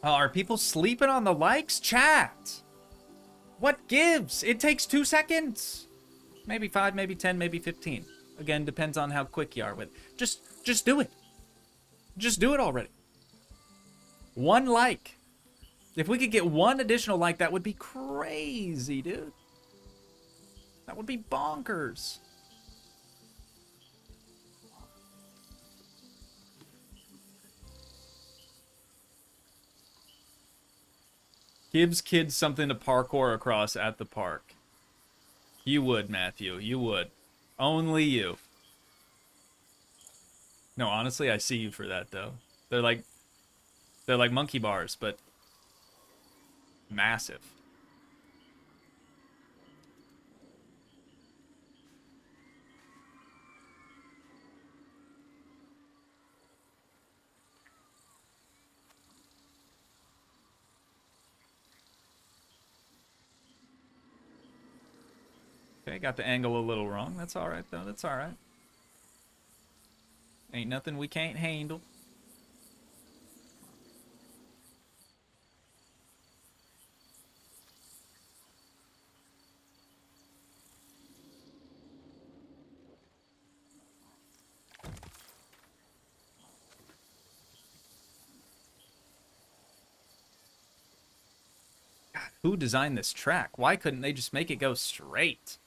Oh, are people sleeping on the likes? Chat! What gives? It takes 2 seconds. Maybe 5, maybe 10, maybe 15. Again, depends on how quick you are with it. Just do it. Just do it already. 1 like. If we could get 1 additional like, that would be crazy, dude. That would be bonkers. Gives kids something to parkour across at the park. You would, Matthew. You would. Only you. No, honestly, I see you for that, though. They're like monkey bars, but massive. Okay, got the angle a little wrong. That's all right, though. That's all right. Ain't nothing we can't handle. God, who designed this track? Why couldn't they just make it go straight?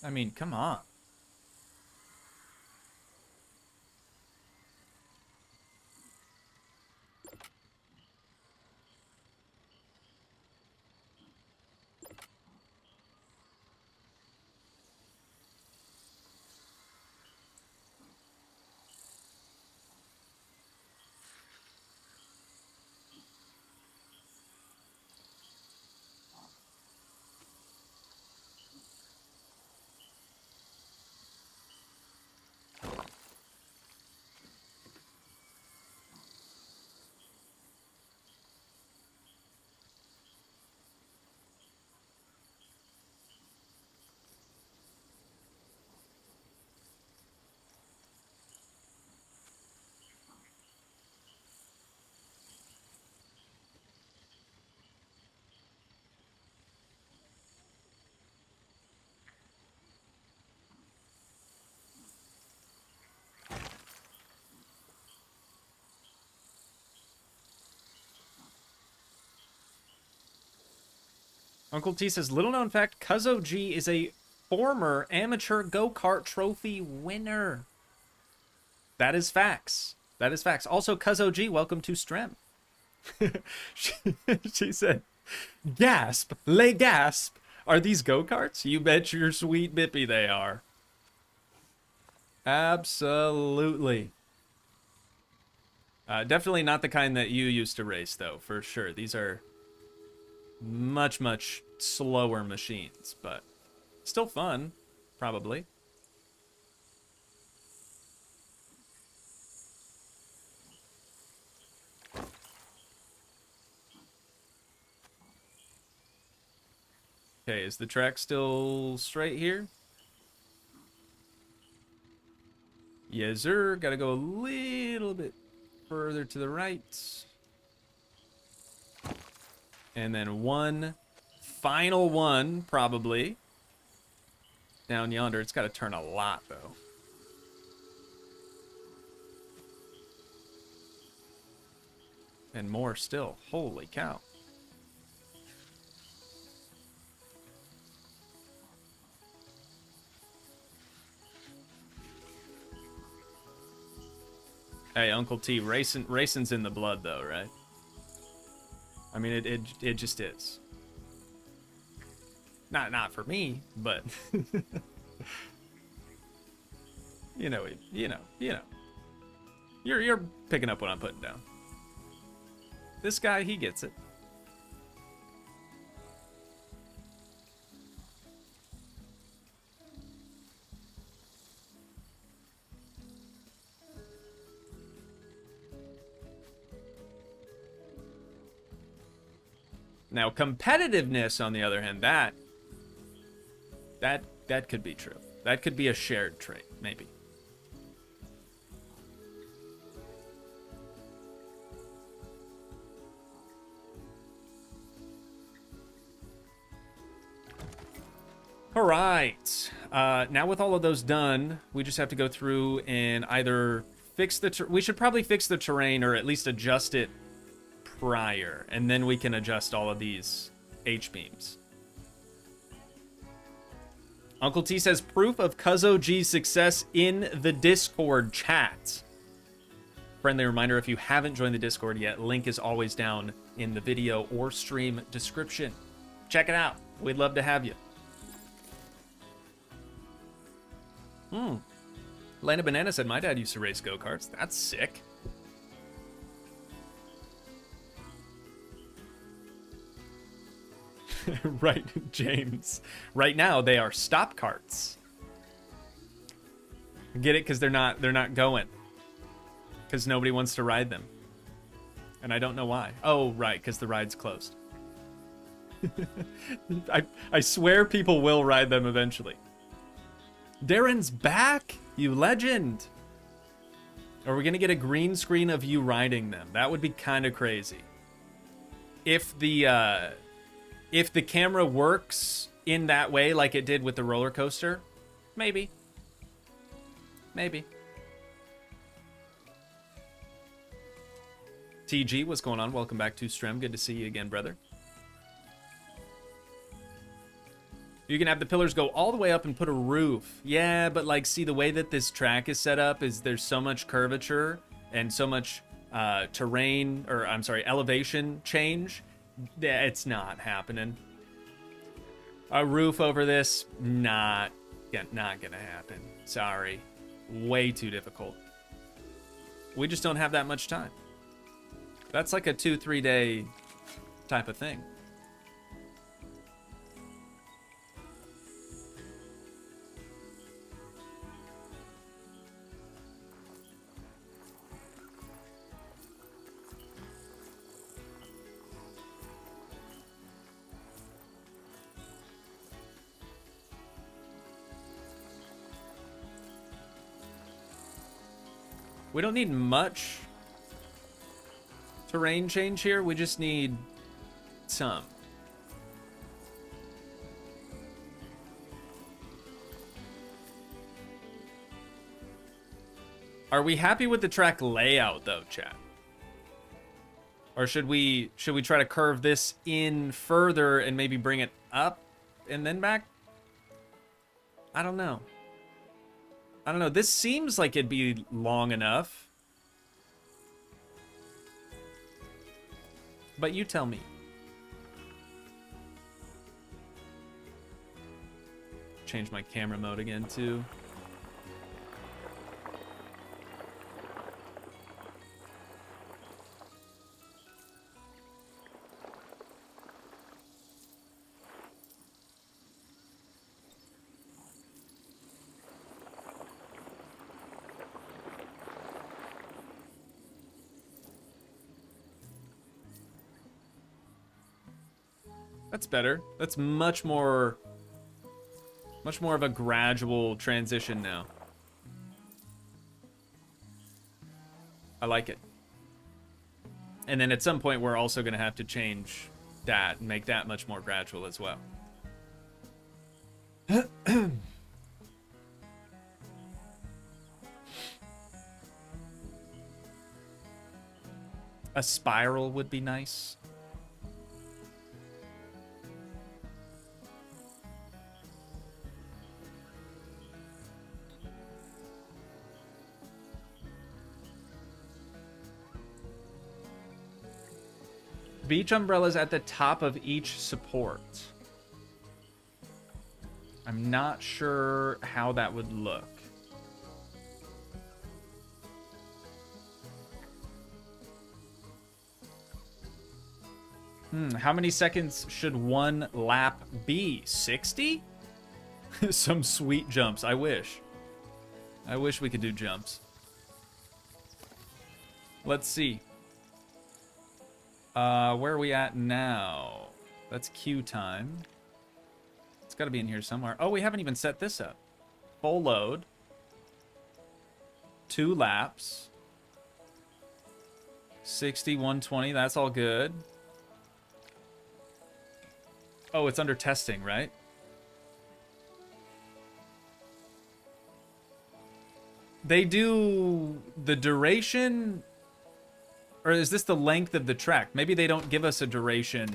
I mean, come on. Uncle T says, little known fact, Toogii is a former amateur go-kart trophy winner. That is facts. That is facts. Also, Toogii, welcome to Strem. she said, gasp, lay gasp. Are these go-karts? You bet your sweet bippy they are. Absolutely. Definitely not the kind that you used to race, though, for sure. These are much, much slower machines, but still fun, probably. Okay, is the track still straight here? Yes, sir. Gotta go a little bit further to the right. And then one final one, probably. Down yonder. It's got to turn a lot, though. And more still. Holy cow. Hey, Uncle T, racing's in the blood, though, right? I mean, it just is. Not for me, but You know. You're picking up what I'm putting down. This guy, he gets it. Now, competitiveness, on the other hand, that could be true. That could be a shared trait, maybe. All right. Now with all of those done, we just have to go through and either fix the... we should probably fix the terrain or at least adjust it prior, and then we can adjust all of these H-beams. Uncle T says, proof of Toogie's success in the Discord chat. Friendly reminder, if you haven't joined the Discord yet, link is always down in the video or stream description. Check it out. We'd love to have you. Lena Banana said, my dad used to race go-karts. That's sick. Right, James. Right now, they are stop carts. Get it? Because they're not going. Because nobody wants to ride them. And I don't know why. Oh, right, because the ride's closed. I swear people will ride them eventually. Darren's back, you legend. Are we going to get a green screen of you riding them? That would be kind of crazy. If the camera works in that way like it did with the roller coaster, maybe. Maybe. TG, what's going on? Welcome back to Strem. Good to see you again, brother. You can have the pillars go all the way up and put a roof. Yeah, but like, see, the way that this track is set up is there's so much curvature and so much terrain, or I'm sorry, elevation change. It's not happening. A roof over this, not gonna happen. Sorry. Way too difficult. We just don't have that much time. That's like a 2-3 day type of thing. We don't need much terrain change here. We just need some. Are we happy with the track layout though, chat? Or should we try to curve this in further and maybe bring it up and then back? I don't know. I don't know. This seems like it'd be long enough. But you tell me. Change my camera mode again, too. That's better. That's much more of a gradual transition now. I like it. And then at some point, we're also going to have to change that and make that much more gradual as well. A spiral would be nice. Beach umbrellas at the top of each support. I'm not sure how that would look. How many seconds should one lap be? 60? Some sweet jumps. I wish. I wish we could do jumps. Let's see. Where are we at now? That's queue time. It's got to be in here somewhere. Oh, we haven't even set this up. Full load. 2 laps. 60, 120. That's all good. Oh, it's under testing, right? They do the duration, or is this the length of the track? Maybe they don't give us a duration.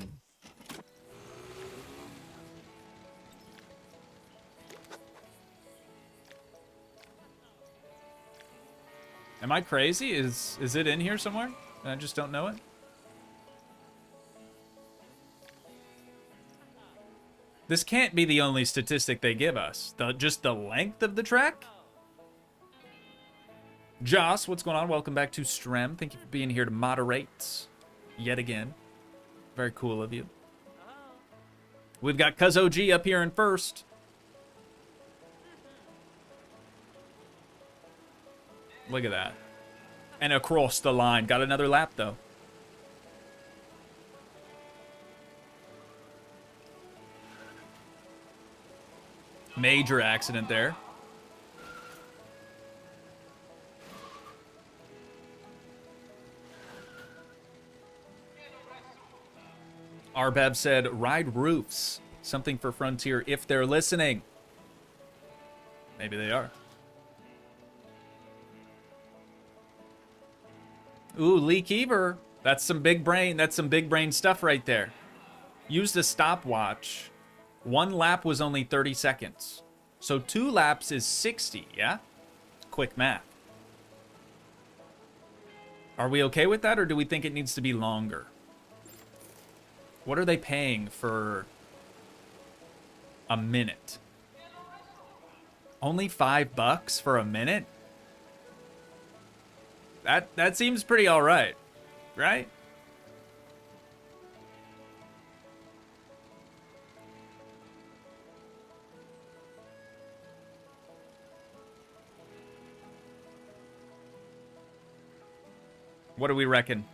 Am I crazy? Is it in here somewhere? And I just don't know it? This can't be the only statistic they give us. Just the length of the track? Joss, what's going on? Welcome back to Strem. Thank you for being here to moderate yet again. Very cool of you. We've got Toogii up here in first. Look at that. And across the line. Got another lap, though. Major accident there. Arbev said, ride roofs. Something for Frontier if they're listening. Maybe they are. Ooh, Lee Keever. That's some big brain. That's some big brain stuff right there. Used a stopwatch. 1 lap was only 30 seconds. So 2 laps is 60, yeah? Quick math. Are we okay with that, or do we think it needs to be longer? What are they paying for a minute? Only $5 for a minute? That seems pretty all right, right? What do we reckon?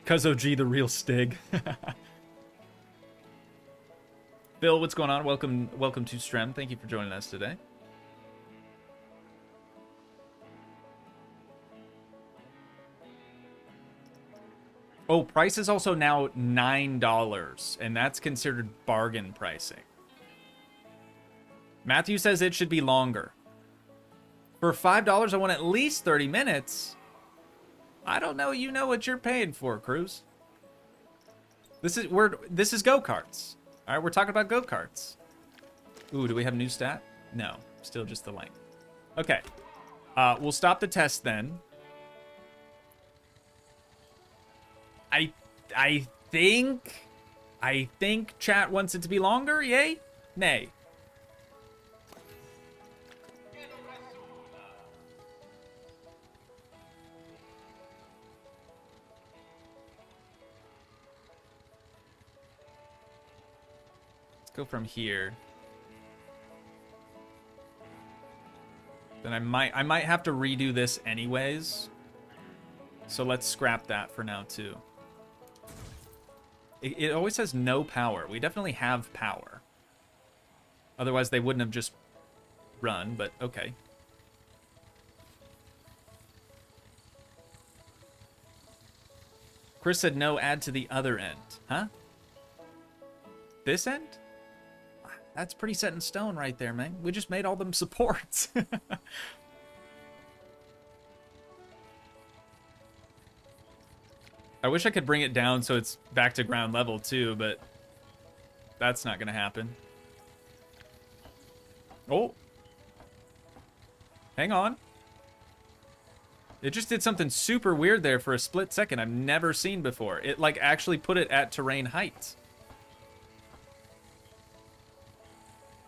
Toogii, the real Stig. Bill, what's going on? Welcome to Strem. Thank you for joining us today. Oh, price is also now $9, and that's considered bargain pricing. Matthew says it should be longer. For $5, I want at least 30 minutes. I don't know. You know what you're paying for, Cruz. This is go-karts. All right, we're talking about go-karts. Ooh, do we have a new stat? No, still just the length. Okay, we'll stop the test then. I think chat wants it to be longer. Yay? Nay. Let's go from here. Then I might have to redo this anyways. So let's scrap that for now too. It always says no power. We definitely have power. Otherwise, they wouldn't have just run, but okay. Chris said no, add to the other end. Huh? This end? That's pretty set in stone right there, man. We just made all them supports. I wish I could bring it down so it's back to ground level too, but that's not gonna happen. Oh. Hang on. It just did something super weird there for a split second I've never seen before. It like actually put it at terrain height.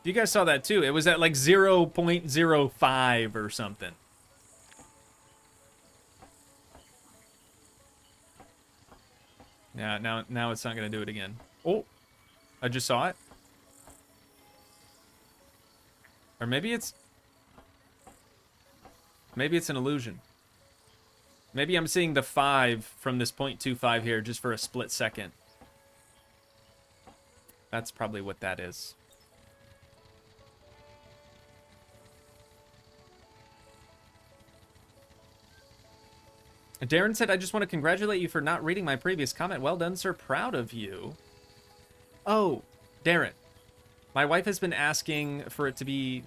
You guys saw that too. It was at like 0.05 or something. Yeah, now it's not gonna do it again. Oh, I just saw it. Or maybe it's an illusion. Maybe I'm seeing the 5 from this 0.25 here just for a split second. That's probably what that is. Darren said, I just want to congratulate you for not reading my previous comment. Well done, sir. Proud of you. Oh, Darren. My wife has been asking for it to be...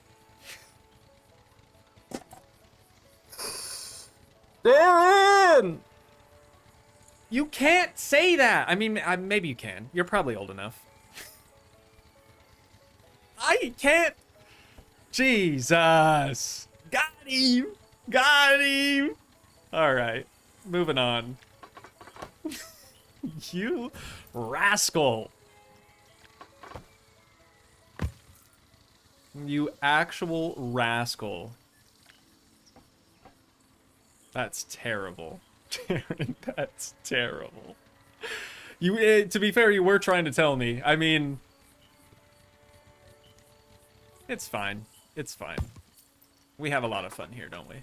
Darren! You can't say that! I mean, maybe you can. You're probably old enough. I can't... Jesus! Got him! Got him! Alright. Moving on. You rascal. You actual rascal. That's terrible. That's terrible. You, to be fair, you were trying to tell me. I mean... It's fine. It's fine. We have a lot of fun here, don't we?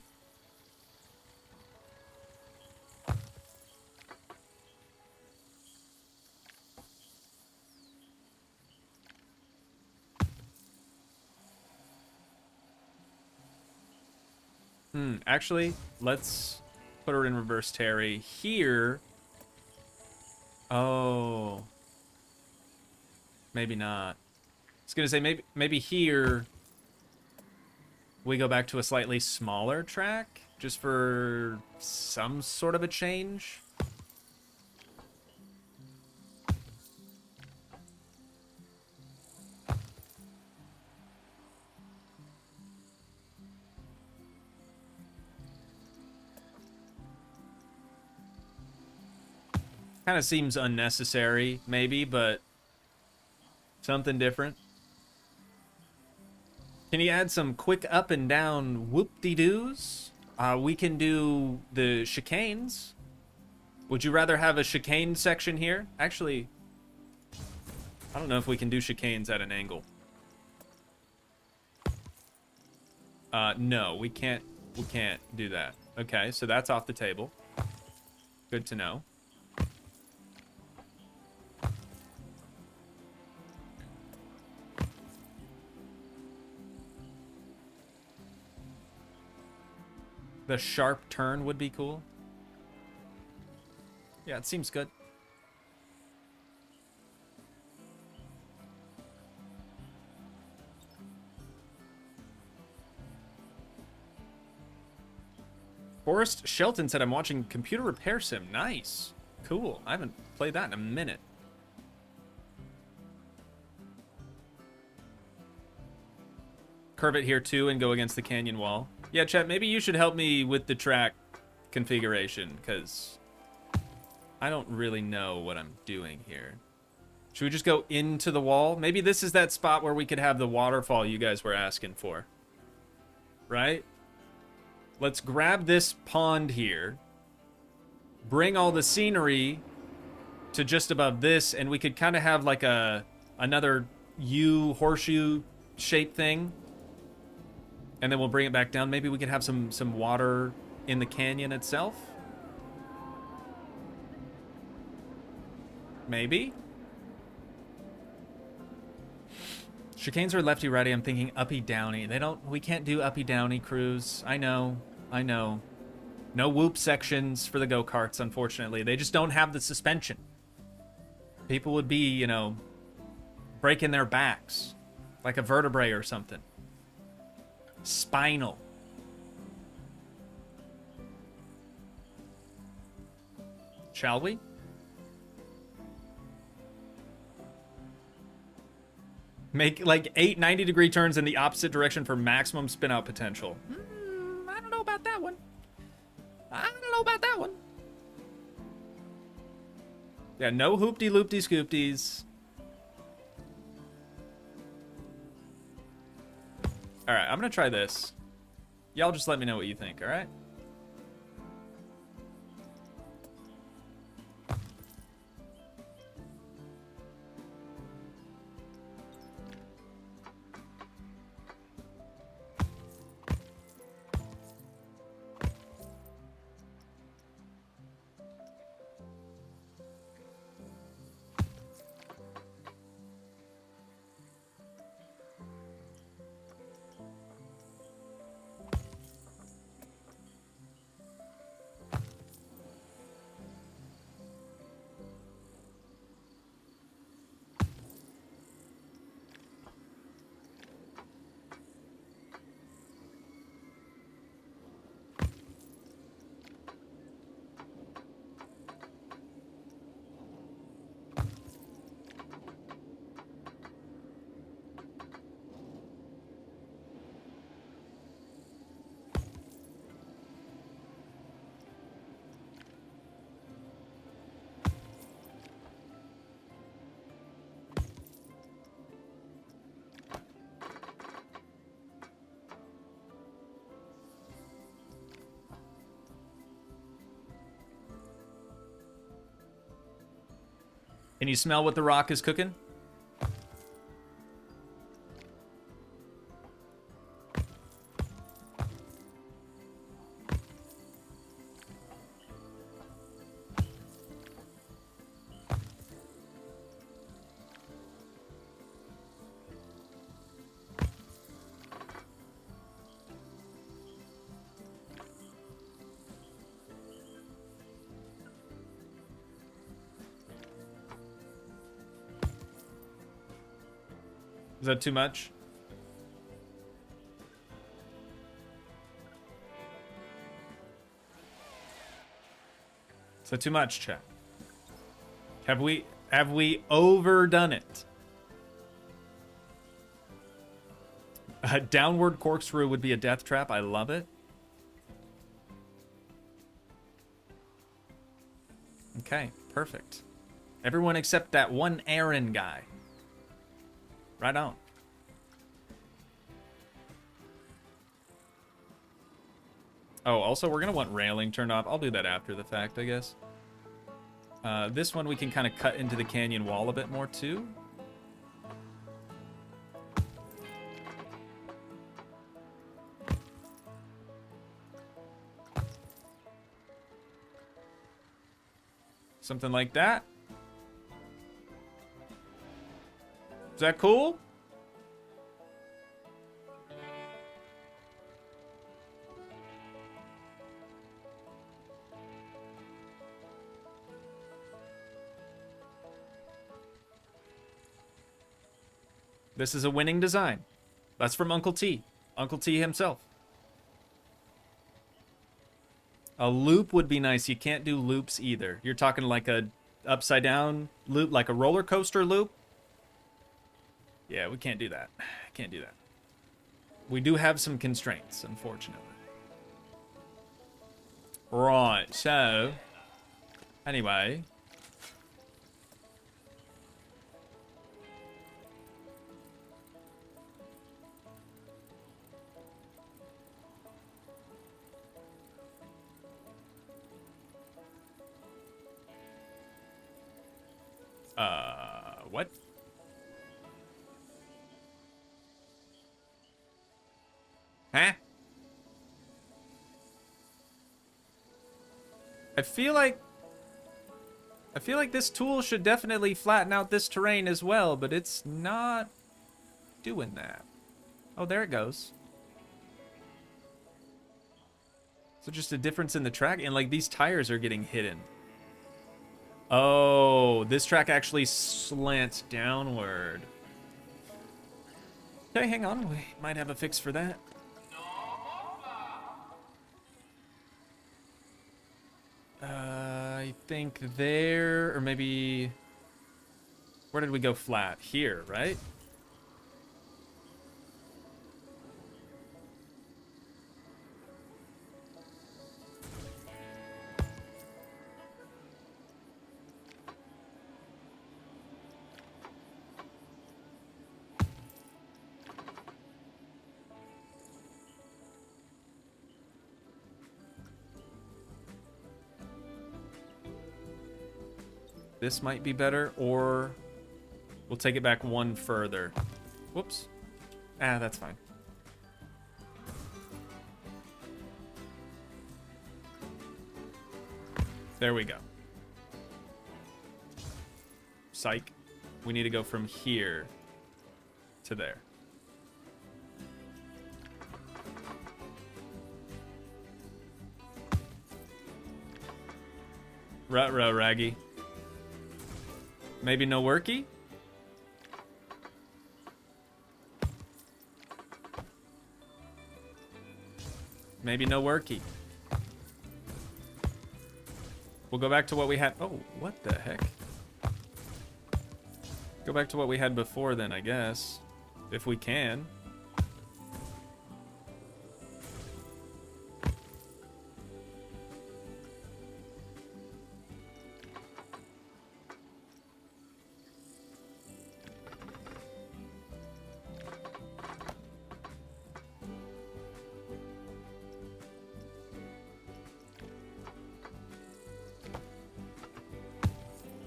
Actually, let's put her in reverse Terry. Here... Oh. Maybe not. I was gonna say, maybe here... we go back to a slightly smaller track, just for some sort of a change. Kind of seems unnecessary, maybe, but something different. Can you add some quick up and down whoop-de-doos? We can do the chicanes. Would you rather have a chicane section here? Actually, I don't know if we can do chicanes at an angle. No, we can't do that. Okay, so that's off the table. Good to know. The sharp turn would be cool. Yeah, it seems good. Forrest Shelton said, I'm watching Computer Repair Sim. Nice. Cool. I haven't played that in a minute. Curve it here too and go against the canyon wall. Yeah, chat, maybe you should help me with the track configuration, because I don't really know what I'm doing here. Should we just go into the wall? Maybe this is that spot where we could have the waterfall you guys were asking for. Right? Let's grab this pond here. Bring all the scenery to just above this, and we could kind of have like another U horseshoe shape thing. And then we'll bring it back down. Maybe we could have some water in the canyon itself. Maybe. Chicanes are lefty righty. I'm thinking uppy downy. We can't do uppy downy crews. I know. No whoop sections for the go-karts, unfortunately. They just don't have the suspension. People would be, you know, breaking their backs like a vertebrae or something. Spinal. Shall we? Make like 8 90-degree turns in the opposite direction for maximum spin-out potential. I don't know about that one. Yeah, no hoopty-loopty-scoopties. Alright, I'm gonna try this. Y'all just let me know what you think, alright? Can you smell what the rock is cooking? Is that too much? Is that too much, chat? Have we overdone it? A downward corkscrew would be a death trap. I love it. Okay, perfect. Everyone except that one Aaron guy. Right on. Oh, also, we're going to want railing turned off. I'll do that after the fact, I guess. This one we can kind of cut into the canyon wall a bit more, too. Something like that. Is that cool? This is a winning design. That's from Uncle T. Uncle T himself. A loop would be nice. You can't do loops either. You're talking like a upside down loop, like a roller coaster loop? Yeah, we can't do that. Can't do that. We do have some constraints, unfortunately. Right, so... Anyway... what? Huh? I feel like this tool should definitely flatten out this terrain as well, but it's not doing that. Oh, there it goes. So just a difference in the track, and like these tires are getting hidden. Oh, this track actually slants downward. Okay, hang on. We might have a fix for that. I think there, or maybe... Where did we go flat? Here, right? This might be better, or we'll take it back one further. Whoops. Ah, that's fine. There we go. Psych. We need to go from here to there. Ruh-roh, Raggy. Maybe no worky? Maybe no worky. We'll go back to what we had. Oh, what the heck? Go back to what we had before then, I guess. If we can.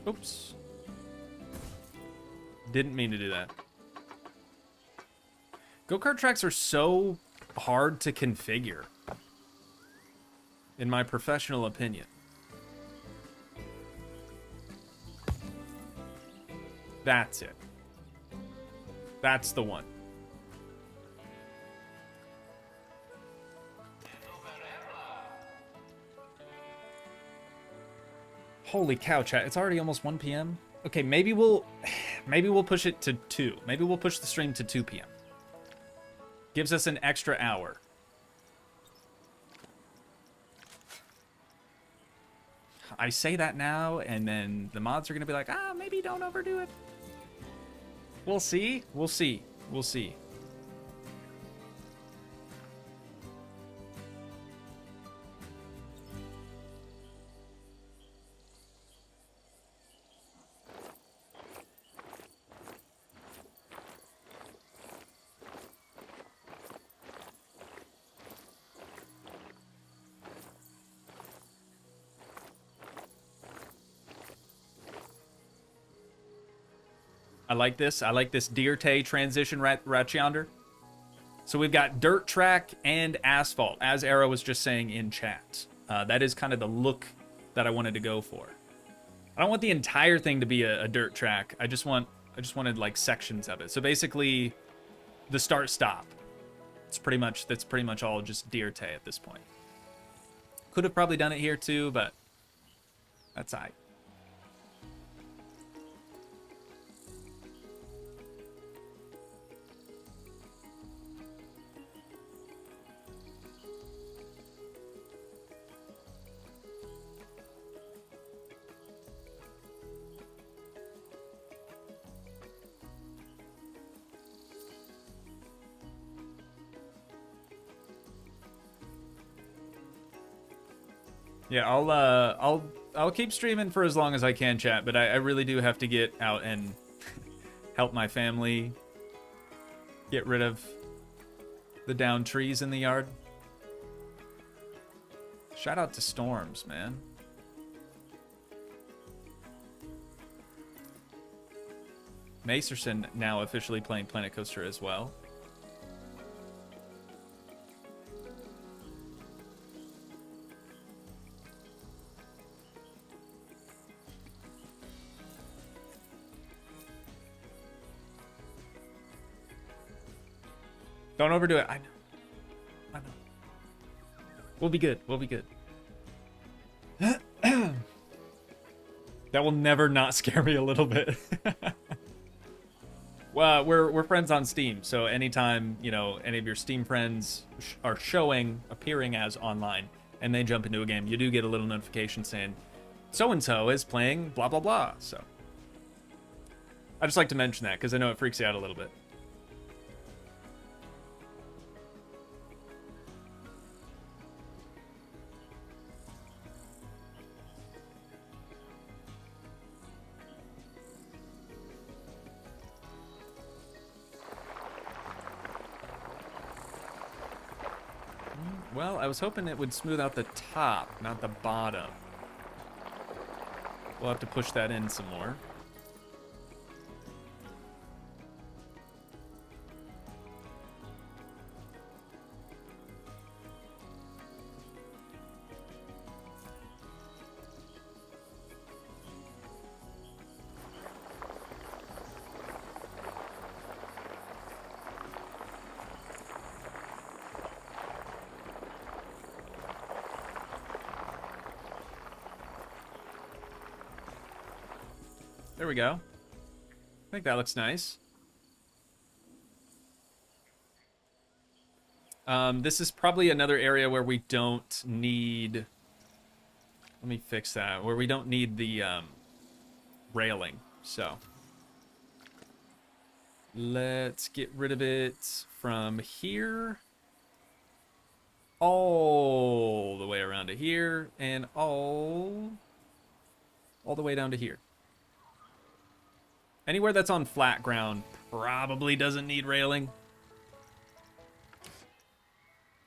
Oops. Didn't mean to do that. Go-kart tracks are so hard to configure, in my professional opinion. That's it. That's the one. Holy cow, chat. It's already almost 1 p.m. Okay, maybe we'll push it to 2. Maybe we'll push the stream to 2 p.m. Gives us an extra hour. I say that now, and then the mods are going to be like, maybe don't overdo it. We'll see. We'll see. We'll see. I like this. I like this Deerte transition right yonder. So we've got dirt track and asphalt, as Arrow was just saying in chat. That is kind of the look that I wanted to go for. I don't want the entire thing to be a dirt track. I just wanted like sections of it. So basically, the start stop. That's pretty much all just Deerte at this point. Could have probably done it here too, but that's all right. Yeah, I'll keep streaming for as long as I can, chat, but I really do have to get out and help my family get rid of the downed trees in the yard. Shout out to Storms, man. Macerson now officially playing Planet Coaster as well. Don't overdo it. I know. We'll be good. We'll be good. That will never not scare me a little bit. Well, we're friends on Steam, so anytime, you know, any of your Steam friends are appearing as online, and they jump into a game, you do get a little notification saying, so-and-so is playing blah, blah, blah. So I just like to mention that, because I know it freaks you out a little bit. Well, I was hoping it would smooth out the top, not the bottom. We'll have to push that in some more. There we go. I think that looks nice. This is probably another area where we don't need... Let me fix that. Where we don't need the railing. So let's get rid of it from here. All the way around to here. And all the way down to here. Anywhere that's on flat ground probably doesn't need railing.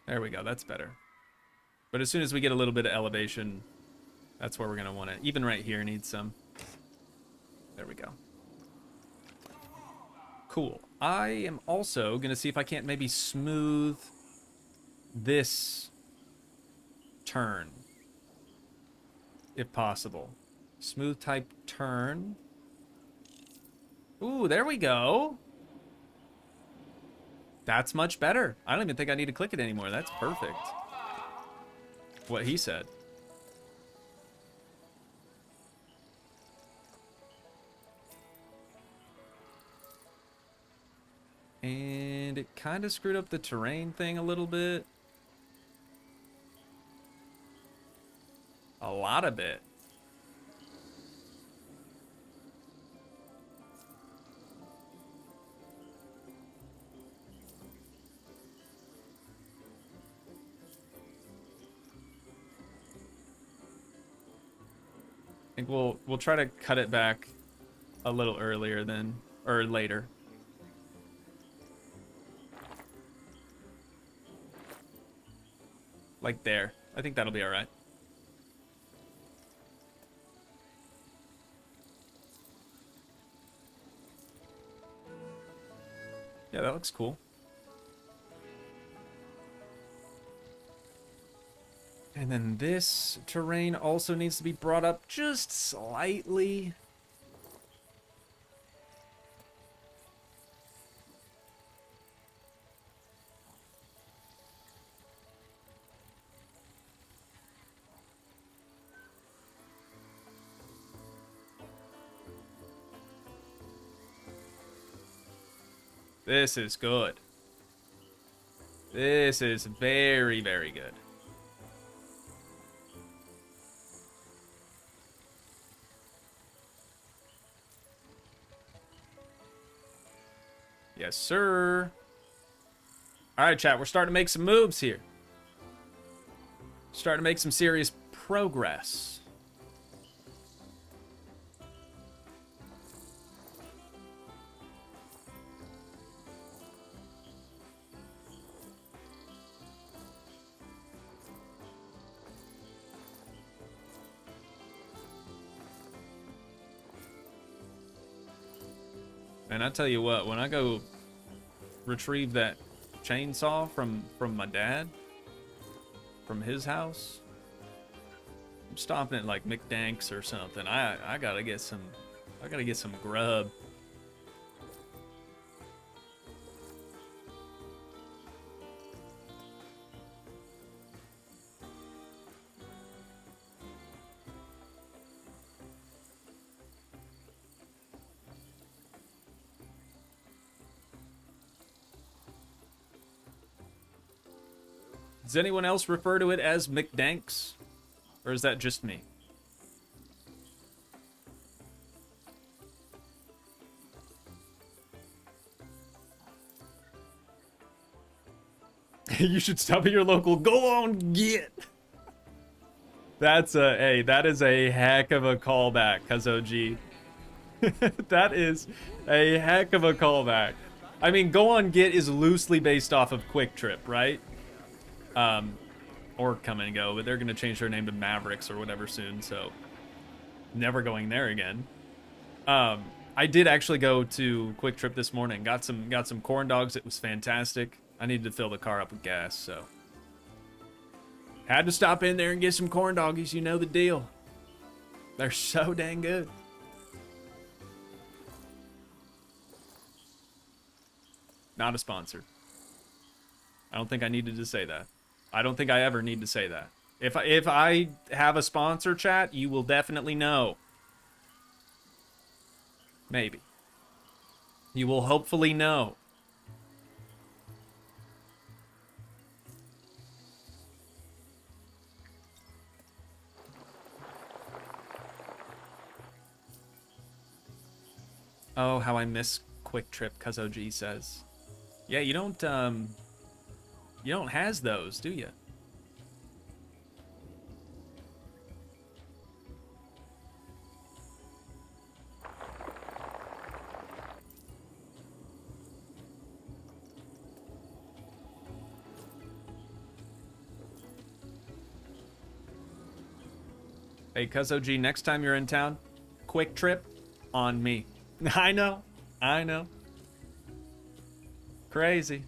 There we go, that's better. But as soon as we get a little bit of elevation, that's where we're gonna want it. Even right here needs some. There we go. Cool. I am also going to see if I can't maybe smooth this turn, if possible. Smooth type turn. Ooh, there we go. That's much better. I don't even think I need to click it anymore. That's perfect. What he said. And it kind of screwed up the terrain thing a little bit. A lot of it. I think we'll try to cut it back a little earlier than, or later. Like there. I think that'll be alright. Yeah, that looks cool. And then this terrain also needs to be brought up just slightly. This is good. This is very, very good. Yes, sir. All right, chat. We're starting to make some moves here. Starting to make some serious progress. And I tell you what, when I go retrieve that chainsaw from my dad, from his house, I'm stopping at like McDank's or something. I gotta get some grub. Does anyone else refer to it as McDank's? Or is that just me? You should stop at your local. Go on, get. That's hey, that is a heck of a callback, cuz OG. That is a heck of a callback. I mean, Go on Get is loosely based off of Quick Trip, right? Or Come and Go, but they're gonna change their name to Mavericks or whatever soon, so never going there again. I did actually go to Quick Trip this morning. Got some corn dogs. It was fantastic. I needed to fill the car up with gas, so had to stop in there and get some corn doggies. You know the deal. They're so dang good. Not a sponsor. I don't think I needed to say that. I don't think I ever need to say that. If I have a sponsor, chat, you will definitely know. Maybe. You will hopefully know. Oh, how I miss Quick Trip, cuz OG says. Yeah, you don't has those, do you? Hey, cuz OG, next time you're in town, Quick Trip on me. I know. Crazy.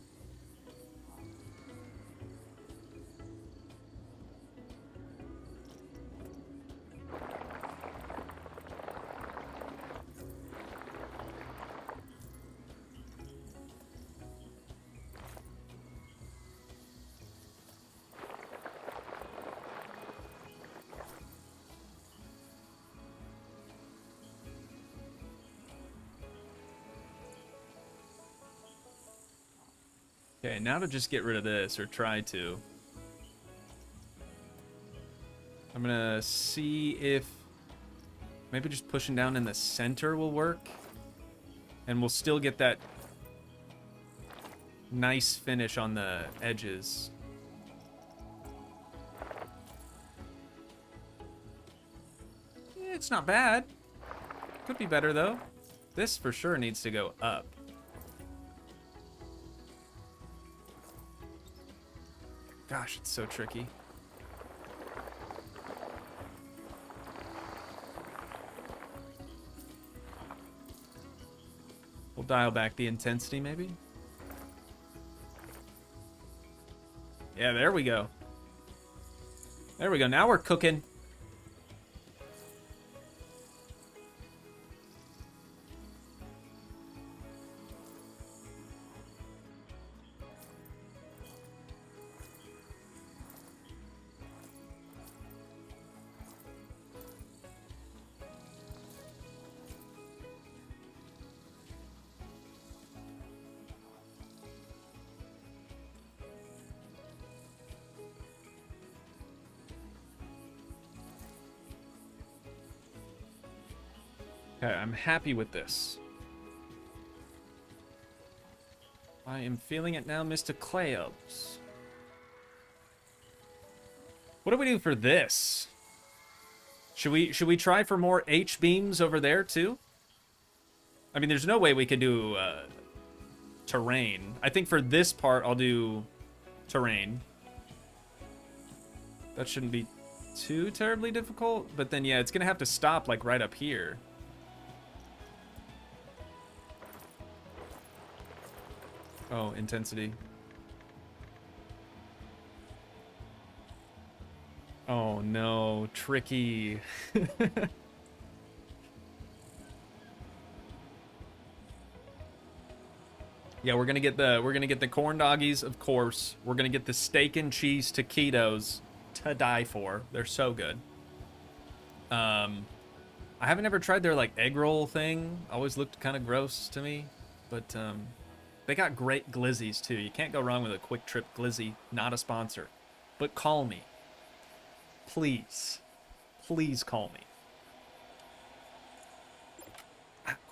Okay, now to just get rid of this, or try to. I'm gonna see if maybe just pushing down in the center will work. And we'll still get that nice finish on the edges. Yeah, it's not bad. Could be better though. This for sure needs to go up. Gosh, it's so tricky. We'll dial back the intensity, maybe. Yeah, there we go. There we go. Now we're cooking. Okay, I'm happy with this. I am feeling it now, Mr. Cleobs. What do we do for this? Should we try for more H-beams over there too? I mean, there's no way we could do terrain. I think for this part, I'll do terrain. That shouldn't be too terribly difficult, but then yeah, it's gonna have to stop like right up here. Oh, intensity. Oh no, tricky. Yeah, we're gonna get the corn doggies, of course. We're gonna get the steak and cheese taquitos to die for. They're so good. I haven't ever tried their like egg roll thing. Always looked kind of gross to me, but they got great glizzies too. You can't go wrong with a Quick Trip glizzy. Not a sponsor, but call me. Please. Please call me.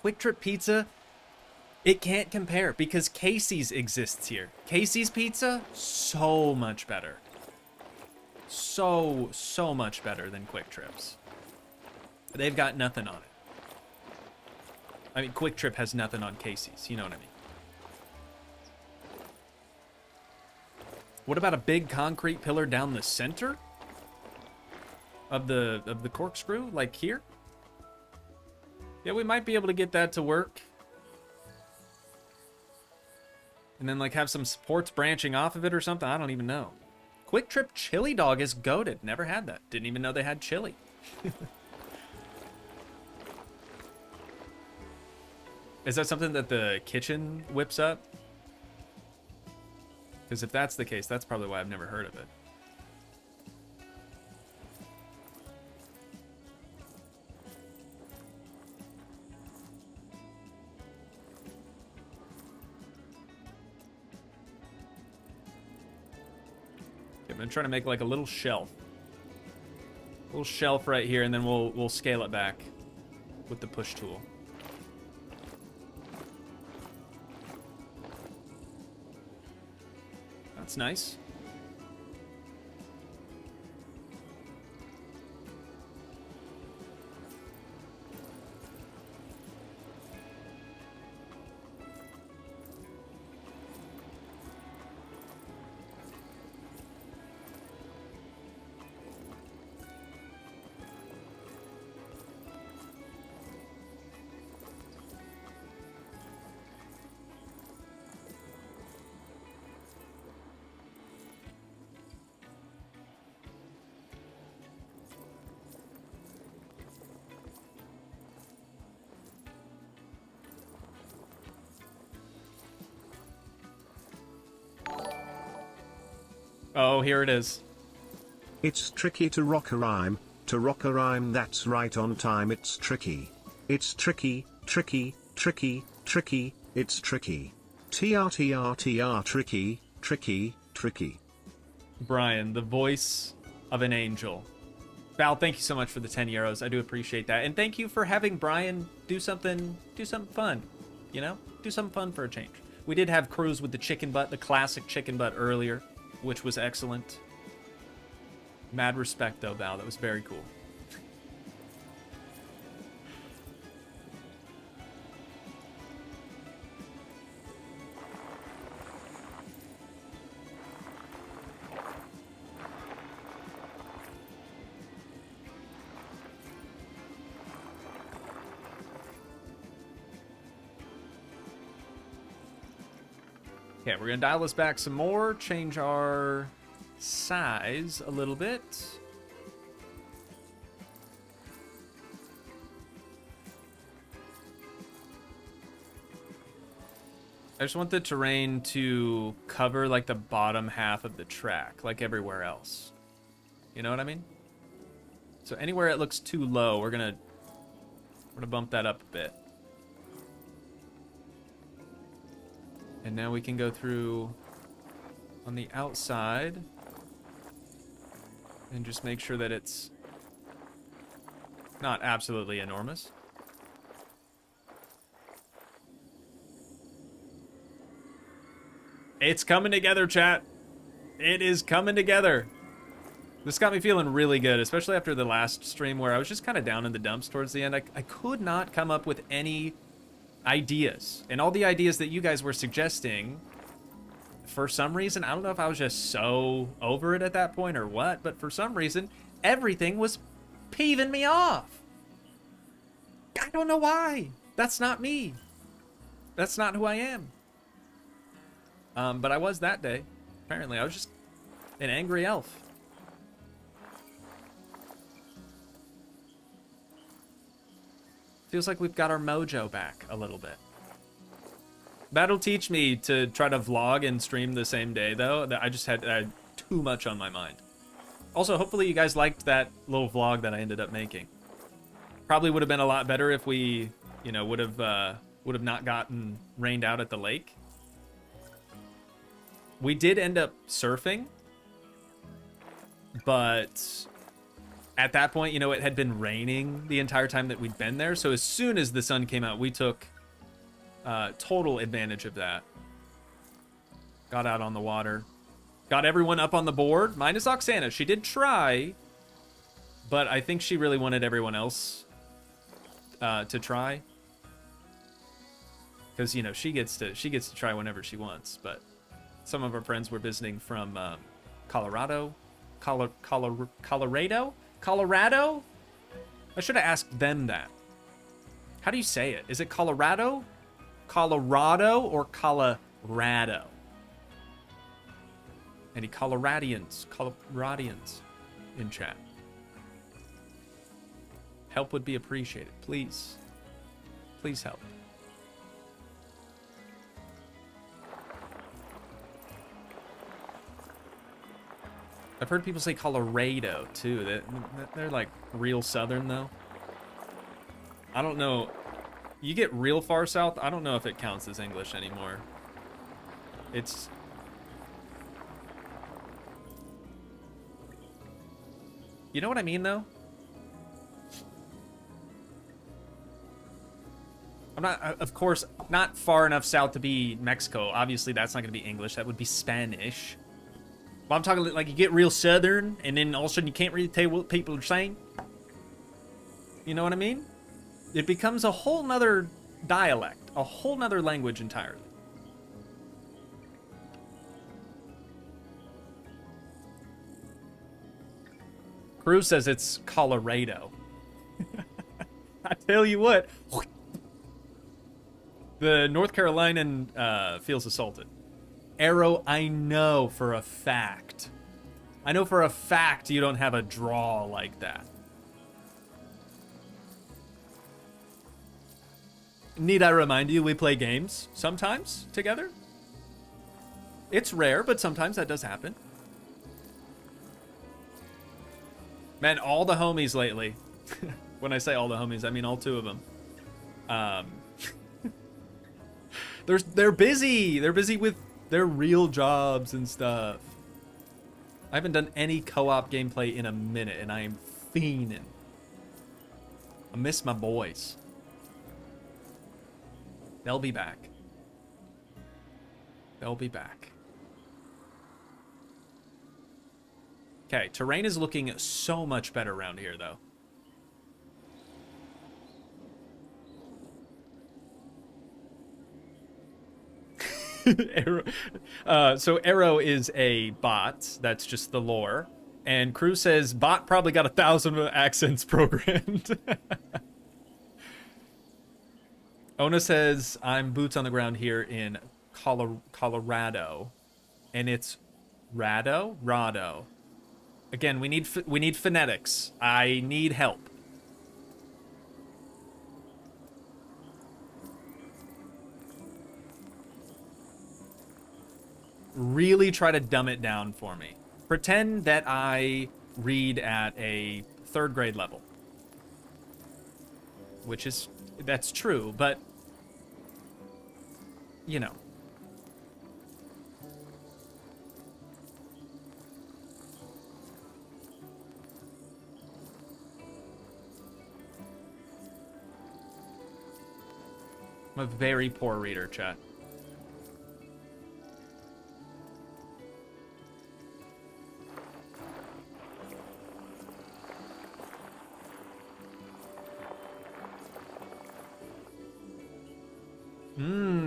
Quick Trip Pizza, it can't compare because Casey's exists here. Casey's Pizza, so much better. So much better than Quick Trip's. They've got nothing on it. I mean, Quick Trip has nothing on Casey's, you know what I mean. What about a big concrete pillar down the center of the corkscrew, like here? Yeah, we might be able to get that to work. And then like have some supports branching off of it or something. I don't even know. Quick Trip chili dog is goated. Never had that. Didn't even know they had chili. Is that something that the kitchen whips up? Because if that's the case, that's probably why I've never heard of it. Okay, I'm trying to make like a little shelf. A little shelf right here, and then we'll scale it back with the push tool. That's nice. Oh, here it is. It's tricky to rock a rhyme, that's right on time, it's tricky. It's tricky, tricky, tricky, tricky, it's tricky. TRTRTR tricky, tricky, tricky. Brian, the voice of an angel. Val, thank you so much for the 10 euros. I do appreciate that. And thank you for having Brian do something fun. You know? Do something fun for a change. We did have Cruz with the chicken butt, the classic chicken butt earlier, which was excellent. Mad respect though, Val. That was very cool. Okay, we're gonna dial this back some more, change our size a little bit. I just want the terrain to cover like the bottom half of the track, like everywhere else. You know what I mean? So anywhere it looks too low, we're gonna bump that up a bit. And now we can go through on the outside and just make sure that it's not absolutely enormous. It's coming together, chat. It is coming together. This got me feeling really good, especially after the last stream where I was just kind of down in the dumps towards the end. I could not come up with any ideas. And all the ideas that you guys were suggesting, for some reason, I don't know if I was just so over it at that point or what, but for some reason, everything was peeving me off. I don't know why. That's not me. That's not who I am. But I was that day. Apparently, I was just an angry elf. Feels like we've got our mojo back a little bit. That'll teach me to try to vlog and stream the same day, though. I just had too much on my mind. Also, hopefully you guys liked that little vlog that I ended up making. Probably would have been a lot better if we, you know, would have not gotten rained out at the lake. We did end up surfing, but at that point, you know, it had been raining the entire time that we'd been there. So as soon as the sun came out, we took total advantage of that. Got out on the water. Got everyone up on the board, minus Oksana. She did try, but I think she really wanted everyone else to try. Because, you know, she gets to try whenever she wants. But some of our friends were visiting from Colorado? Colorado? I should have asked them that. How do you say it? Is it Colorado? Colorado or Colorado? Any Coloradians in chat? Help would be appreciated. Please. Please help. I've heard people say Colorado too. They're like real southern though. I don't know. You get real far south, I don't know if it counts as English anymore. It's... You know what I mean though? I'm not, of course, not far enough south to be Mexico. Obviously that's not gonna be English, that would be Spanish. But I'm talking like you get real southern, and then all of a sudden you can't really tell what people are saying. You know what I mean? It becomes a whole nother dialect, a whole nother language entirely. Cruz says it's Colorado. I tell you what, the North Carolinian feels assaulted. Arrow, I know for a fact. I know for a fact you don't have a draw like that. Need I remind you, we play games sometimes together? It's rare, but sometimes that does happen. Man, all the homies lately. When I say all the homies, I mean all two of them. They're busy. They're busy with their real jobs and stuff. I haven't done any co-op gameplay in a minute, and I am fiending. I miss my boys. They'll be back. They'll be back. Okay, terrain is looking so much better around here, though. So Arrow is a bot. That's just the lore. And Crew says bot probably got 1,000 accents programmed. Ona says I'm boots on the ground here in Colorado, and it's Rado. Again, we need phonetics. I need help. Really try to dumb it down for me. Pretend that I read at a 3rd grade level. Which is, that's true, but, you know. I'm a very poor reader, chat.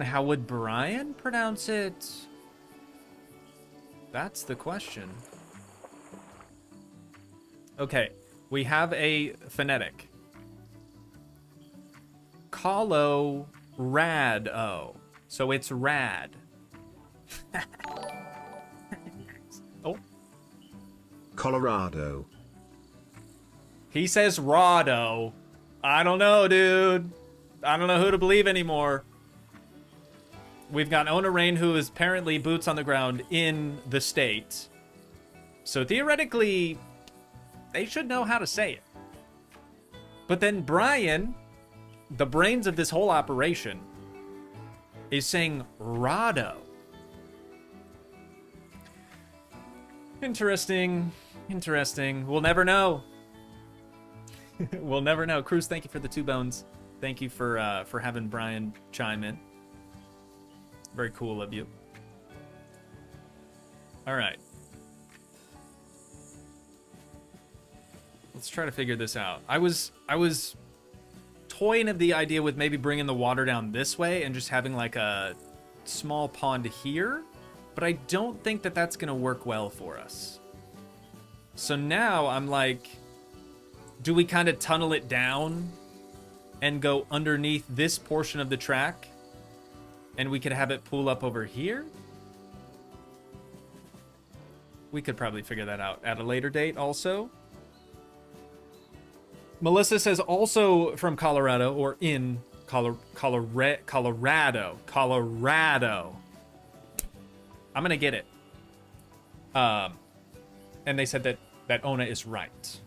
How would Brian pronounce it? That's the question. Okay, we have a phonetic. Colorado. So it's rad. Oh. Colorado. He says Rado. I don't know, dude. I don't know who to believe anymore. We've got Ona Rain, who is apparently boots on the ground in the state. So theoretically, they should know how to say it. But then Brian, the brains of this whole operation, is saying Rado. Interesting. We'll never know. We'll never know. Cruz, thank you for the 2 bones. Thank you for having Brian chime in. Very cool of you. All right. Let's try to figure this out. I was toying of the idea with maybe bringing the water down this way and just having like a small pond here, but I don't think that that's going to work well for us. So now I'm like, do we kind of tunnel it down and go underneath this portion of the track? And we could have it pool up over here? We could probably figure that out at a later date also. Melissa says also from Colorado, or in Colorado. I'm gonna get it. And they said that Ona is right.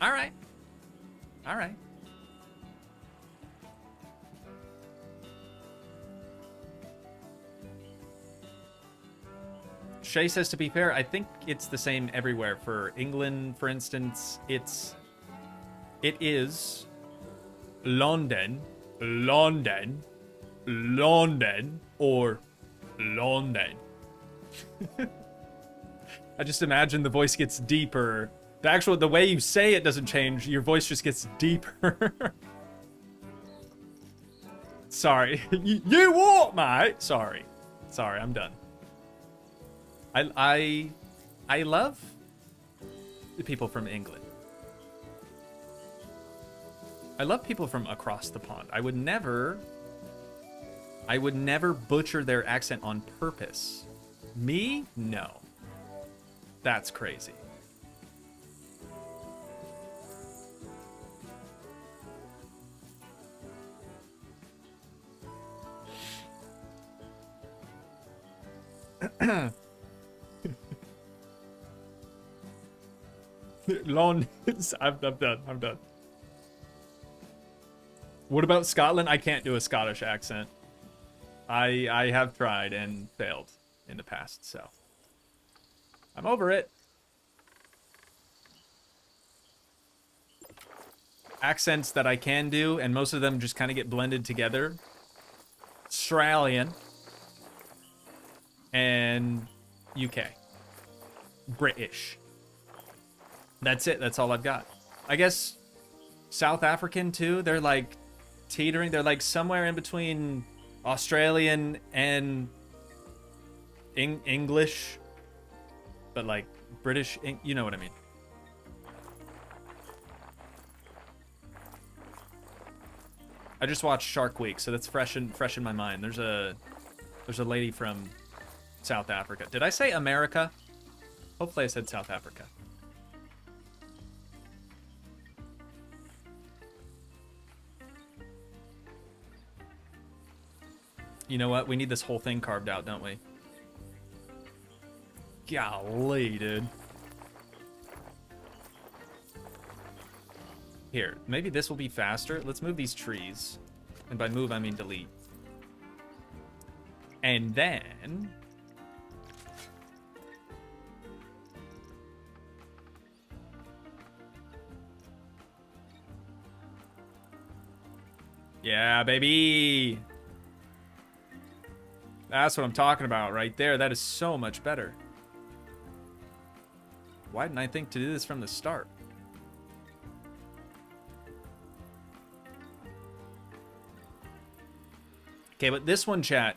All right. Shay says, to be fair, I think it's the same everywhere. For England, for instance, it is London, or London. I just imagine the voice gets deeper. The way you say it doesn't change. Your voice just gets deeper. Sorry. You what, mate? Sorry, I'm done. I love the people from England. I love people from across the pond. I would never butcher their accent on purpose. Me? No. That's crazy. Lon, I'm done. I'm done. What about Scotland? I can't do a Scottish accent. I have tried and failed in the past, so I'm over it. Accents that I can do, and most of them just kind of get blended together. Australian and UK. British. That's it. That's all I've got. I guess South African too. They're like teetering. They're like somewhere in between Australian and English, but like British. You know what I mean. I just watched Shark Week, so that's fresh in my mind. There's a lady from South Africa. Did I say America? Hopefully I said South Africa. You know what? We need this whole thing carved out, don't we? Golly, dude. Here, maybe this will be faster. Let's move these trees. And by move, I mean delete. And then... yeah, baby! That's what I'm talking about right there. That is so much better. Why didn't I think to do this from the start? Okay, but this one, chat.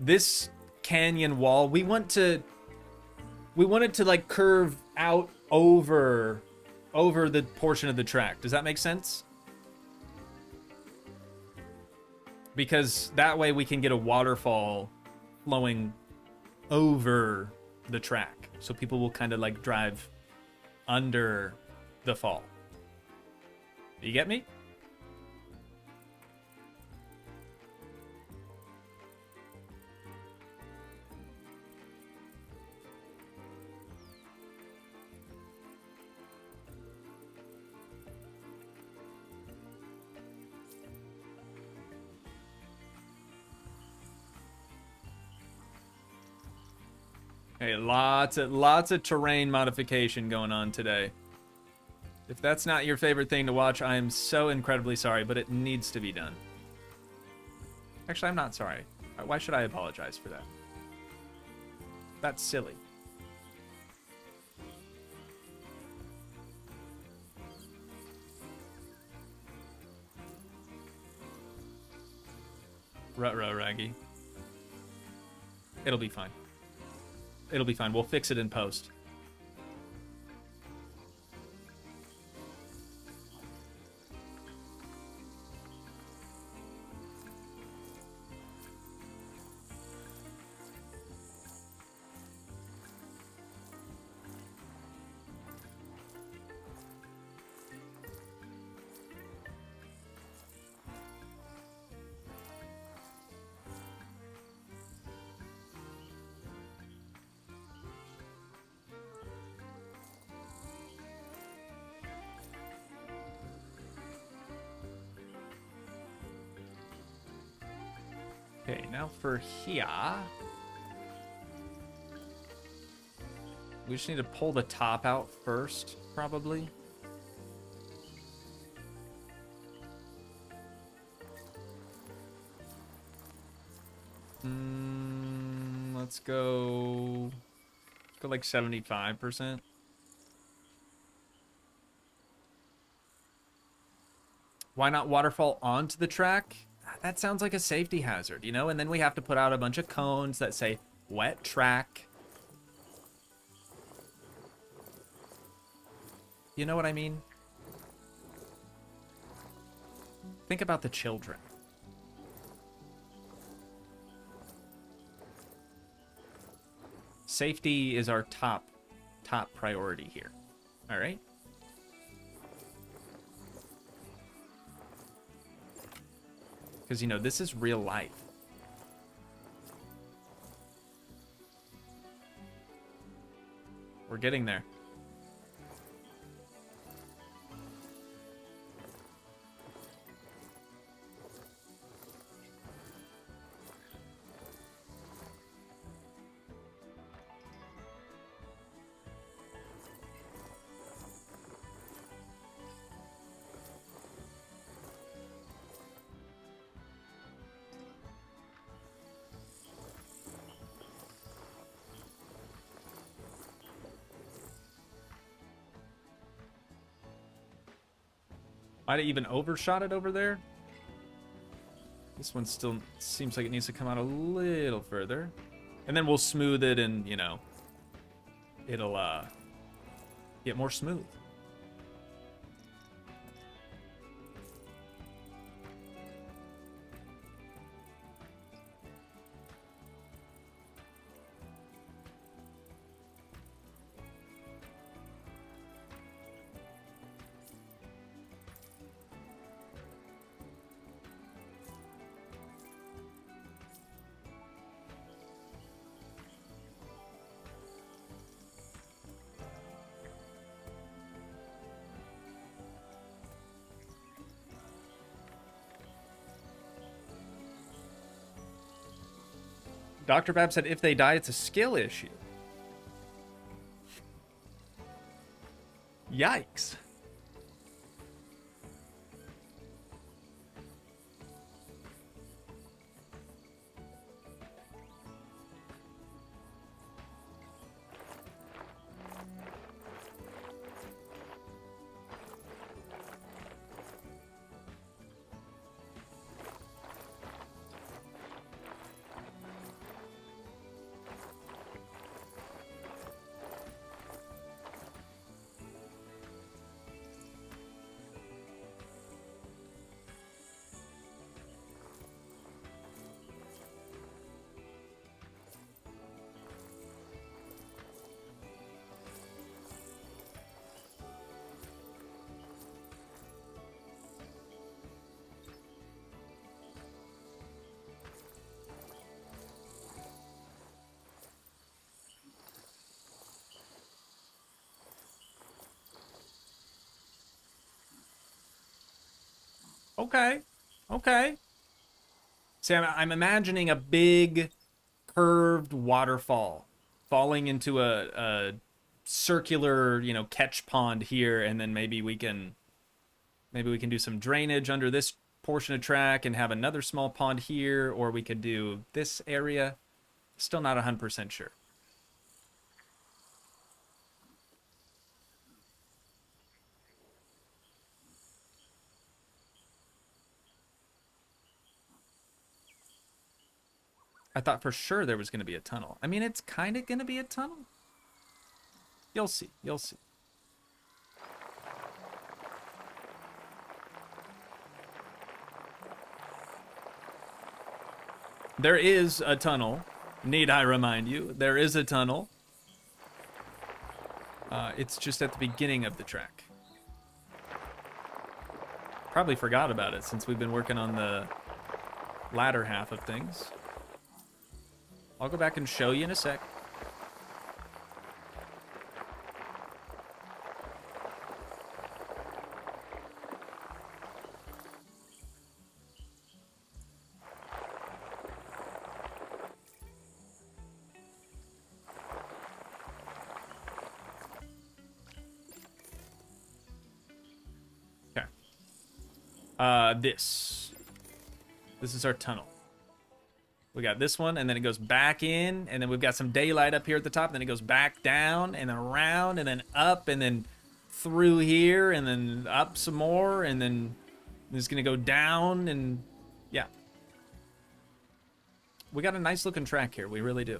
This canyon wall, we want it to like curve out over the portion of the track. Does that make sense? Because that way we can get a waterfall flowing over the track. So people will kind of like drive under the fall. You get me? Hey, lots of terrain modification going on today. If that's not your favorite thing to watch, I am so incredibly sorry, but it needs to be done. Actually, I'm not sorry. Why should I apologize for that? That's silly. Ruh-roh, Raggy. It'll be fine. It'll be fine. We'll fix it in post. Okay, now for here, we just need to pull the top out first, probably. Let's go like 75%. Why not waterfall onto the track? That sounds like a safety hazard, you know? And then we have to put out a bunch of cones that say wet track. You know what I mean? Think about the children. Safety is our top priority here. All right? Because, you know, this is real life. We're getting there. Might have even overshot it over there. This one still seems like it needs to come out a little further. And then we'll smooth it and, you know, it'll get more smooth. Dr. Bab said if they die, it's a skill issue. Yikes. Okay. Okay. See, I'm imagining a big curved waterfall falling into a circular, you know, catch pond here, and then maybe we can do some drainage under this portion of track and have another small pond here, or we could do this area. Still not 100% sure. I thought for sure there was going to be a tunnel. I mean, it's kind of going to be a tunnel. You'll see. You'll see. There is a tunnel. Need I remind you? There is a tunnel. It's just at the beginning of the track. Probably forgot about it since we've been working on the latter half of things. I'll go back and show you in a sec. Okay. This is our tunnel. We got this one, and then it goes back in, and then we've got some daylight up here at the top, and then it goes back down, and then around, and then up, and then through here, and then up some more, and then it's gonna go down, and yeah. We got a nice looking track here, we really do.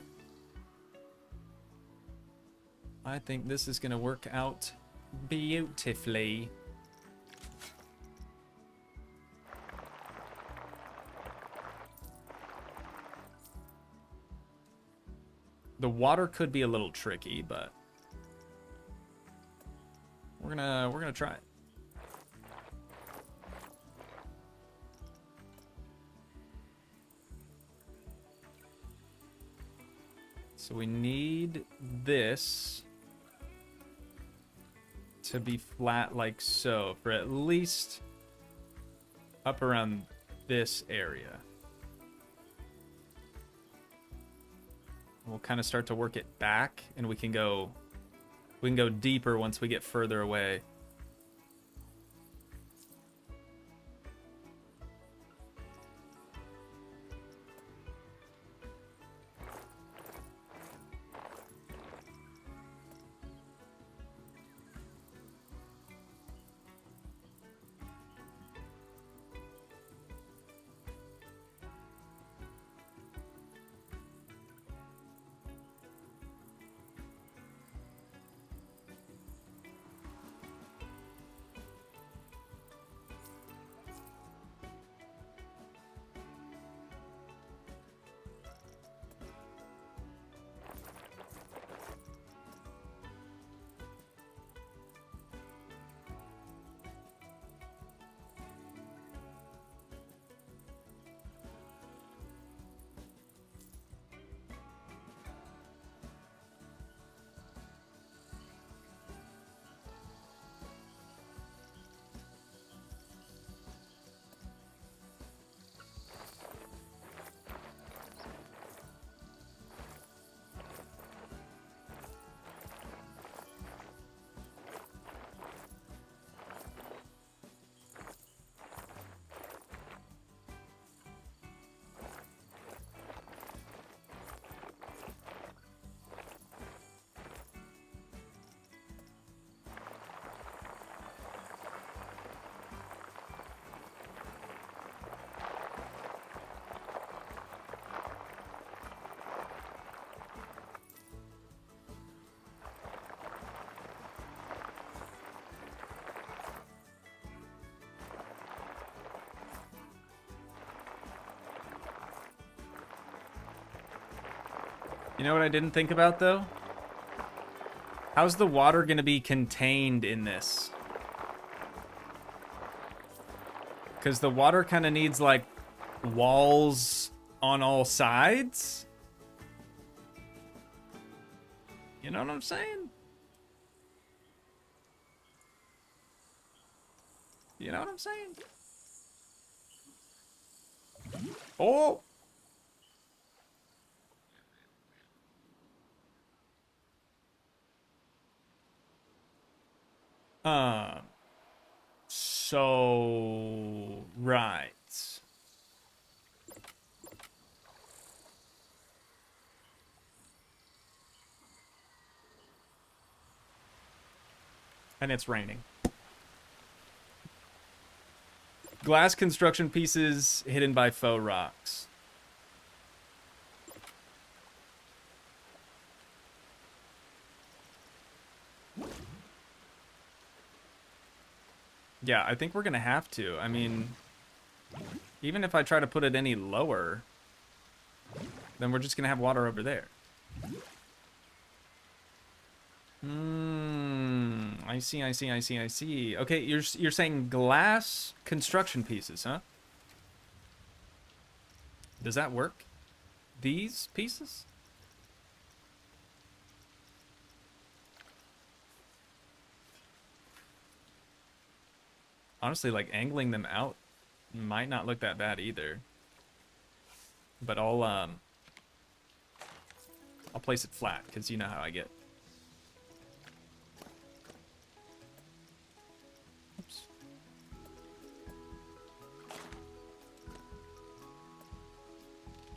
I think this is gonna work out beautifully. The water could be a little tricky, but we're gonna try it. So we need this to be flat like so for at least up around this area. We'll kind of start to work it back, and we can go deeper once we get further away. You know what I didn't think about, though? How's the water going to be contained in this? Because the water kind of needs, like, walls on all sides. You know what I'm saying? You know what I'm saying? Oh! So... Right. And it's raining. Glass construction pieces hidden by faux rocks. Yeah, I think we're gonna have to. I mean, even if I try to put it any lower, then we're just gonna have water over there. I see. Okay, you're saying glass construction pieces, huh? Does that work? These pieces? Honestly, like, angling them out might not look that bad either. But I'll place it flat, because you know how I get. Oops.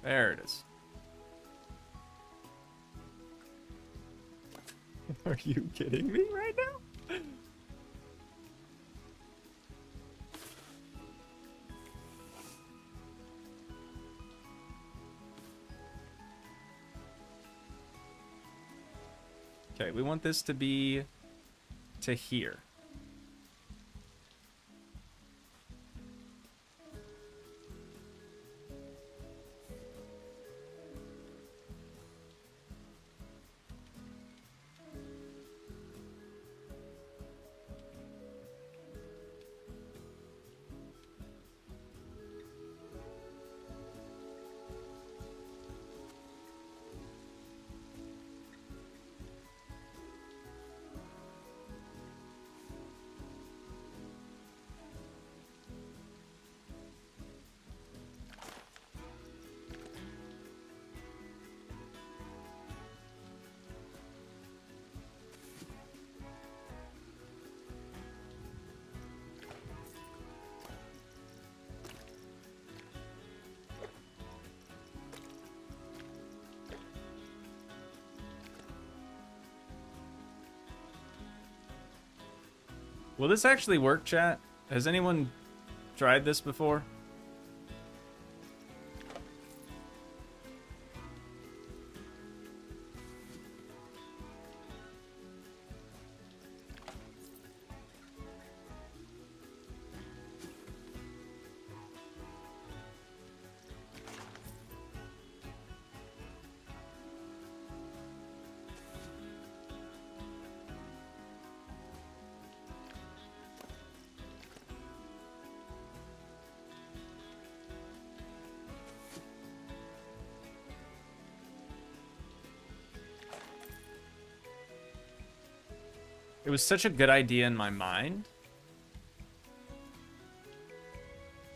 There it is. Are you kidding me right now? Okay, we want this to be to here. Will this actually work, chat? Has anyone tried this before? It was such a good idea in my mind.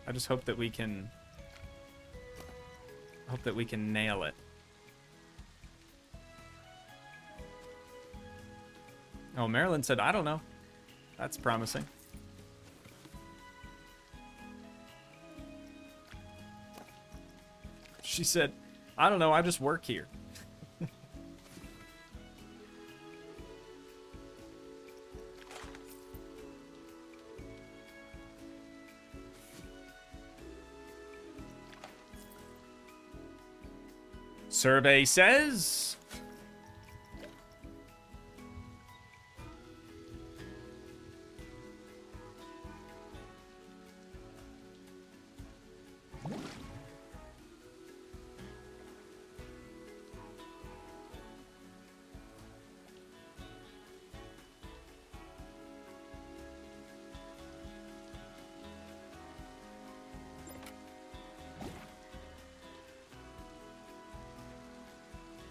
I just hope that we can... nail it. Oh, Marilyn said, I don't know. That's promising. She said, I don't know, I just work here. Survey says...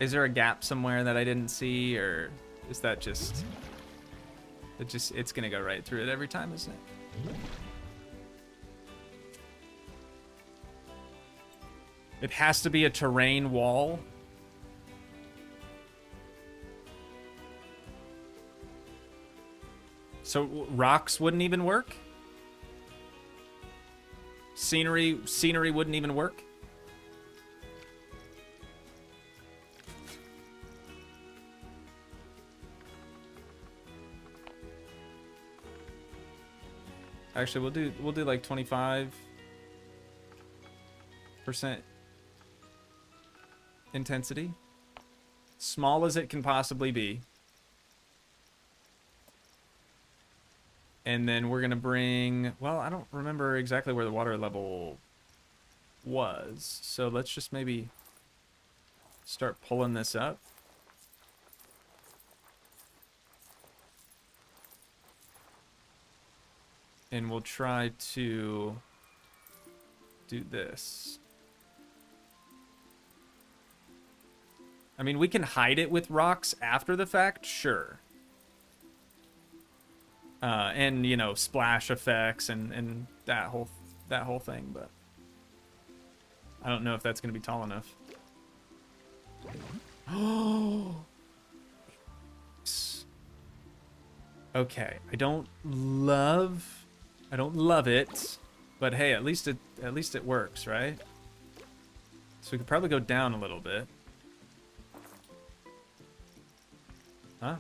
Is there a gap somewhere that I didn't see, or is that just... It's gonna go right through it every time, isn't it? It has to be a terrain wall. So rocks wouldn't even work? Scenery wouldn't even work? Actually, we'll do like 25% intensity. Small as it can possibly be. And then we're gonna bring, well, I don't remember exactly where the water level was. So let's just maybe start pulling this up. And we'll try to do this. I mean, we can hide it with rocks after the fact, sure. And, you know, splash effects and that whole thing, but I don't know if that's going to be tall enough. Oh. Okay, I don't love it, but hey, at least it works, right? So we could probably go down a little bit. Huh?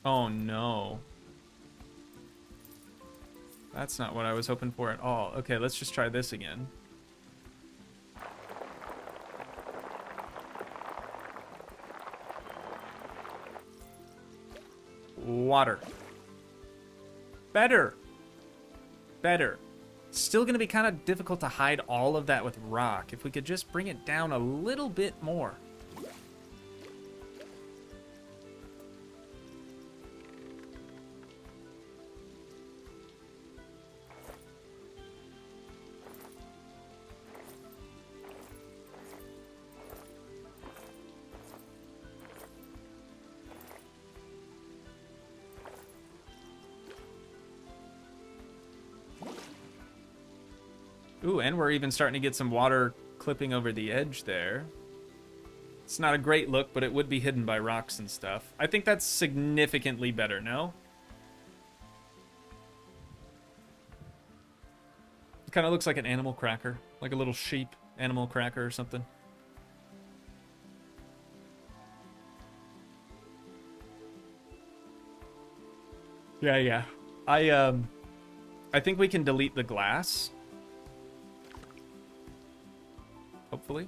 Oh no. That's not what I was hoping for at all. Okay, let's just try this again. Water. Better. Better. Still gonna be kind of difficult to hide all of that with rock. If we could just bring it down a little bit more. Ooh, and we're even starting to get some water clipping over the edge there. It's not a great look, but it would be hidden by rocks and stuff. I think that's significantly better, no? It kind of looks like an animal cracker, like a little sheep animal cracker or something. Yeah. I think we can delete the glass. Hopefully.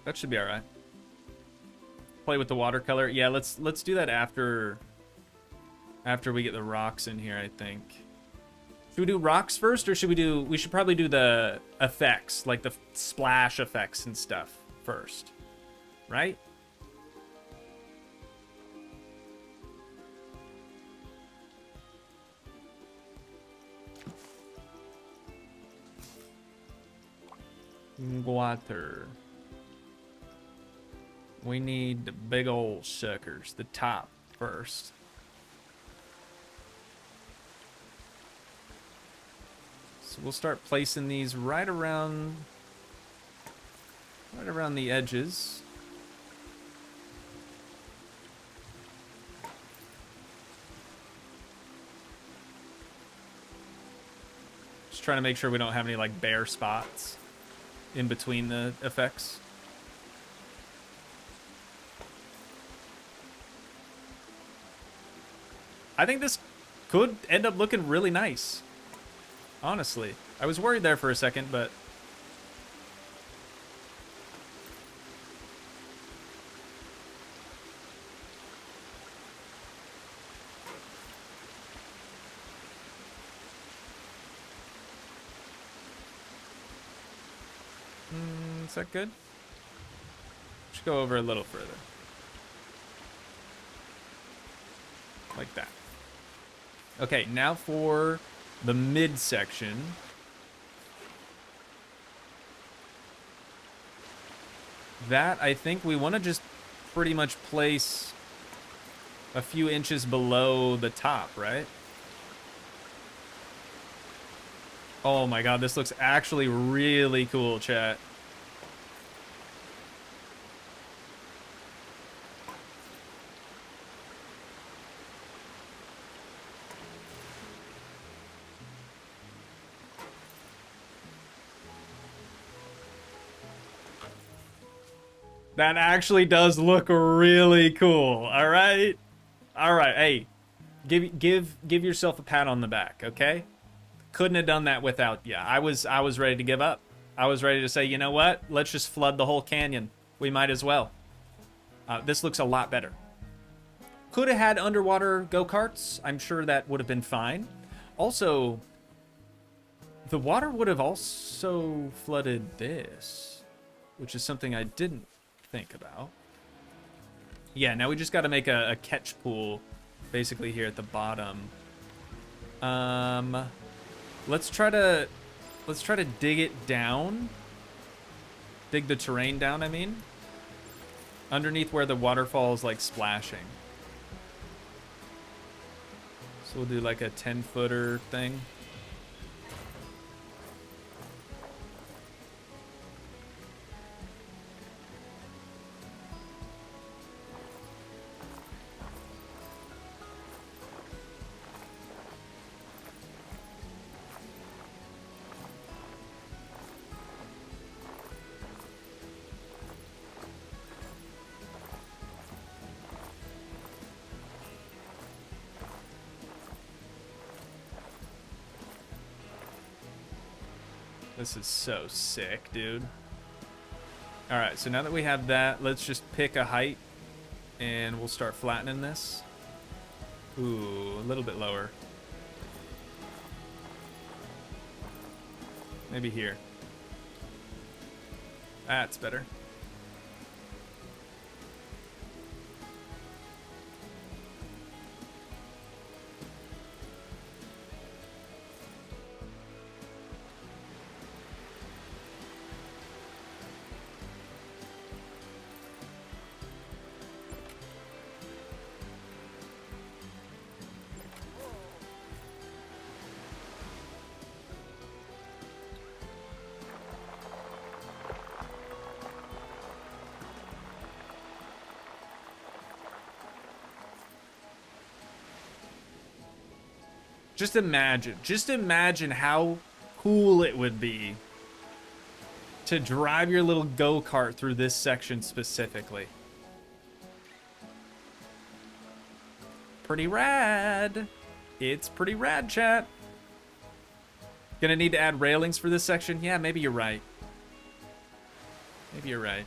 That should be all right. Play with the watercolor. Yeah, let's do that after we get the rocks in here, I think. Should we do rocks first, or we should probably do the effects, like the splash effects and stuff first, right? Water. We need the big old suckers, the top first. So we'll start placing these right around the edges. Just trying to make sure we don't have any like bare spots in between the effects. I think this could end up looking really nice. Honestly. I was worried there for a second, but Is that good? Should go over a little further. Like that. Okay, now for the midsection. That, I think we want to just pretty much place a few inches below the top, right? Oh my god, this looks actually really cool, chat. That actually does look really cool. All right. All right. Hey, give yourself a pat on the back, okay? Couldn't have done that without you. I was ready to give up. I was ready to say, you know what? Let's just flood the whole canyon. We might as well. This looks a lot better. Could have had underwater go-karts. I'm sure that would have been fine. Also, the water would have also flooded this, which is something I didn't think about. Yeah, now we just got to make a catch pool basically here at the bottom. Let's try to dig it down. Dig the terrain down, I mean. Underneath where the waterfall is like splashing. So we'll do like a 10-footer thing. This is so sick, dude. All right, so now that we have that, let's just pick a height and we'll start flattening this. Ooh, a little bit lower. Maybe here. That's better. Just imagine how cool it would be to drive your little go-kart through this section specifically. Pretty rad. It's pretty rad, chat. Gonna need to add railings for this section? Yeah, maybe you're right. Maybe you're right.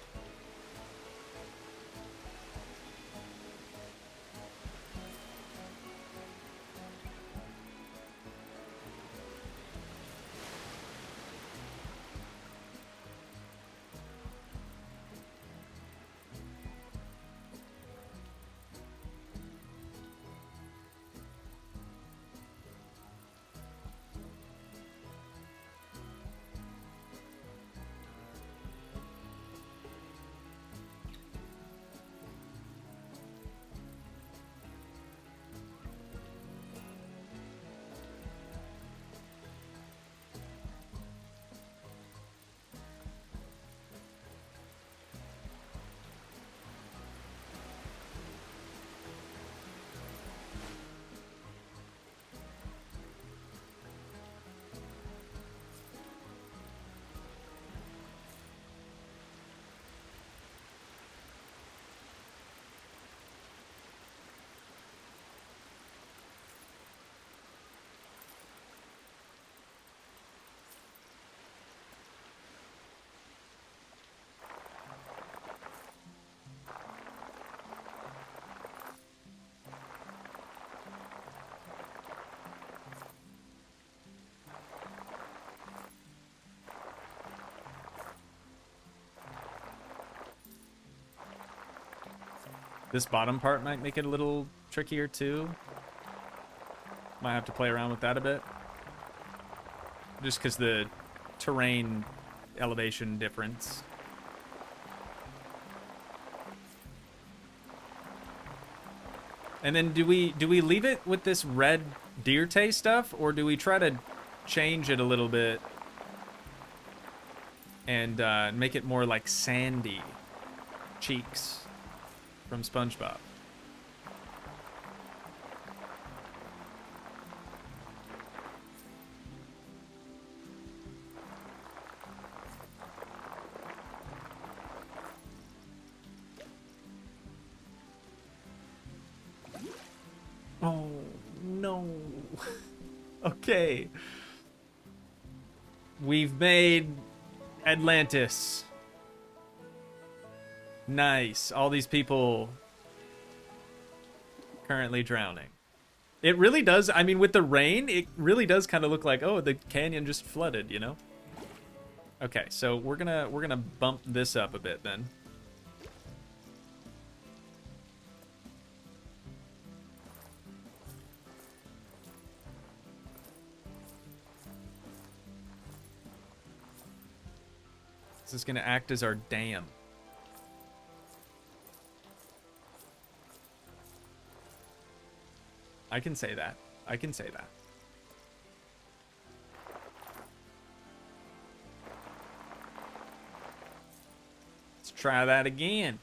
This bottom part might make it a little trickier too. Might have to play around with that a bit. Just because the terrain elevation difference. And then do we leave it with this red deer taste stuff, or do we try to change it a little bit and make it more like Sandy Cheeks from SpongeBob? Oh, no. Okay. We've made Atlantis. Nice. All these people currently drowning. It really does. I mean, with the rain, it really does kind of look like, oh, the canyon just flooded, you know? Okay, so we're gonna bump this up a bit then. This is gonna act as our dam. I can say that. I can say that. Let's try that again.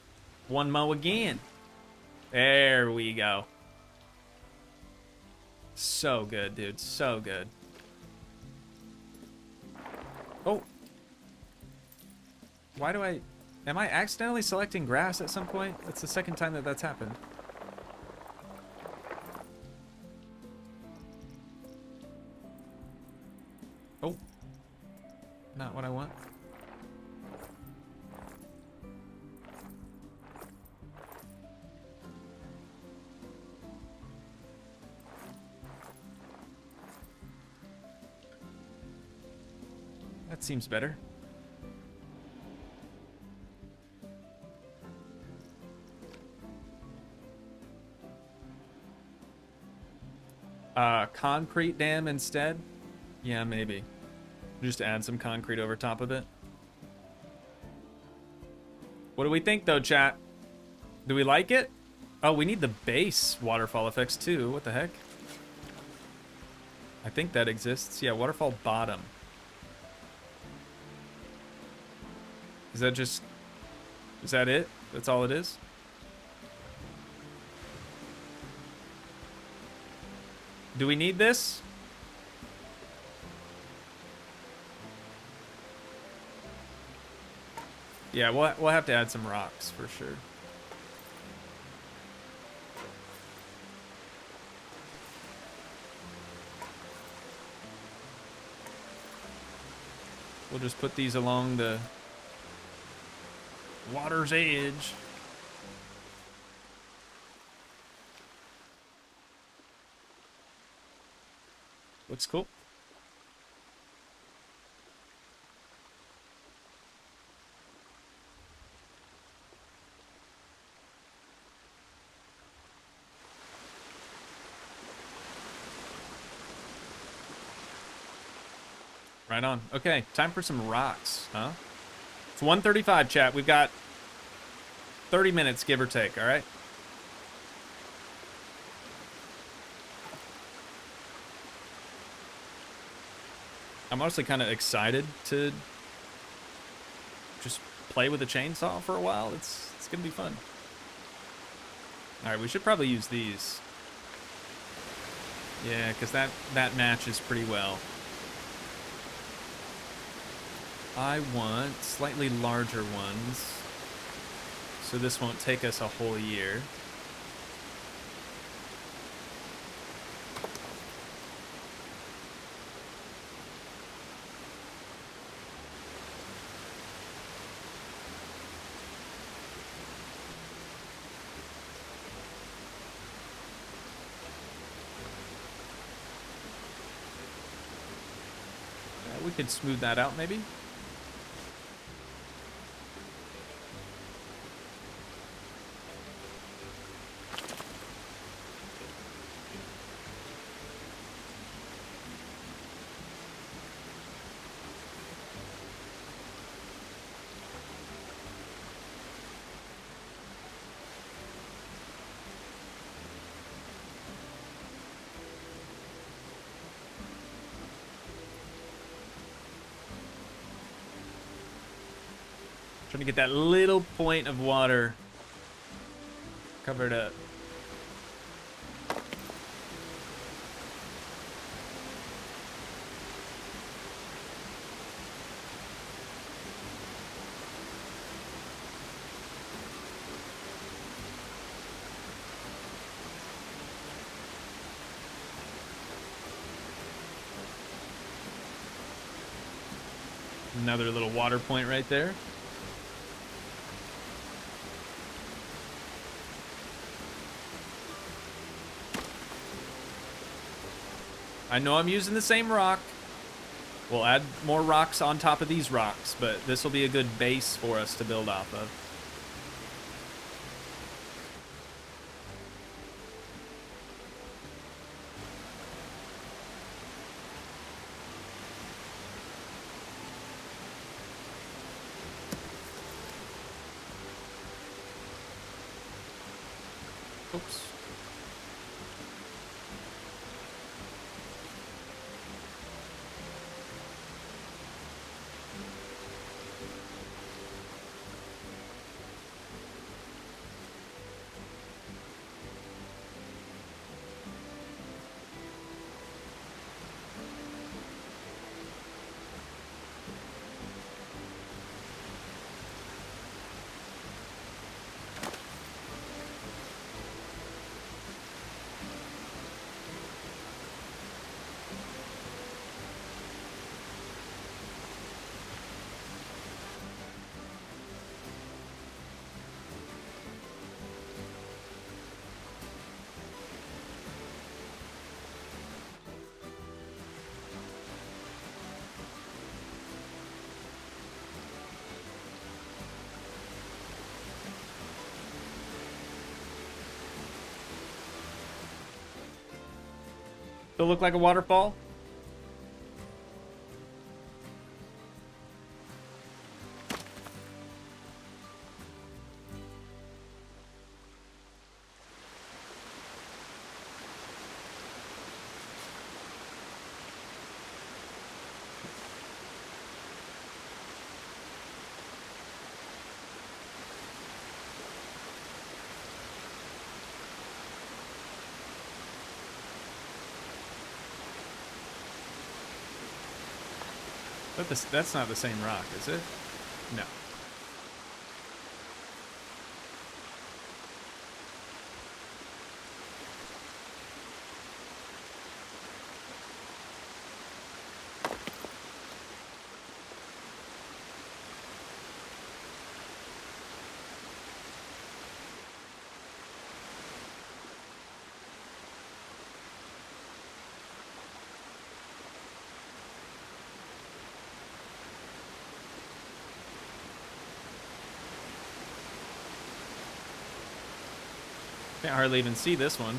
One mo again. There we go. So good, dude. So good. Oh. Why do I... Am I accidentally selecting grass at some point? That's the second time that that's happened. Oh. Not what I want. That seems better. Concrete dam instead? Yeah, maybe. Just add some concrete over top of it. What do we think though, chat? Do we like it? Oh, we need the base waterfall effects too. What the heck? I think that exists. Yeah, waterfall bottom. Is that just... Is that it? That's all it is? Do we need this? Yeah, we'll have to add some rocks for sure. We'll just put these along the water's edge. Looks cool. Right on. Okay, time for some rocks, huh? It's 1:35, chat. We've got 30 minutes, give or take, all right? I'm honestly kind of excited to just play with a chainsaw for a while. It's gonna be fun. All right, we should probably use these. Yeah, because that matches pretty well. I want slightly larger ones, so this won't take us a whole year. We could smooth that out maybe. Trying to get that little point of water covered up. Another little water point right there. I know I'm using the same rock. We'll add more rocks on top of these rocks, but this will be a good base for us to build off of. Oops. Still look like a waterfall? That's not the same rock, is it? No. Can't hardly even see this one.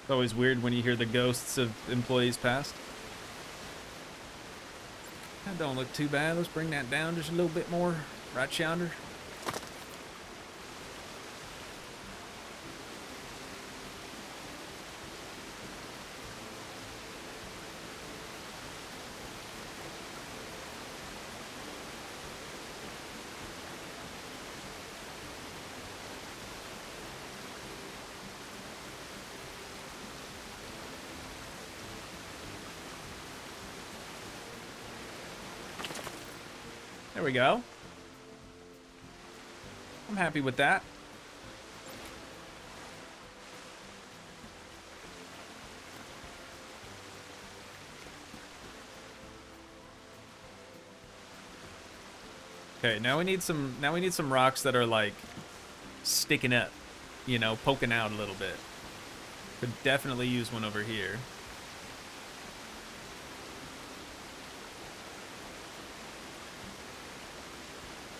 It's always weird when you hear the ghosts of employees past. That don't look too bad. Let's bring that down just a little bit more. Right yonder. There we go. I'm happy with that. Okay, now we need some rocks that are like sticking up, you know, poking out a little bit. Could definitely use one over here.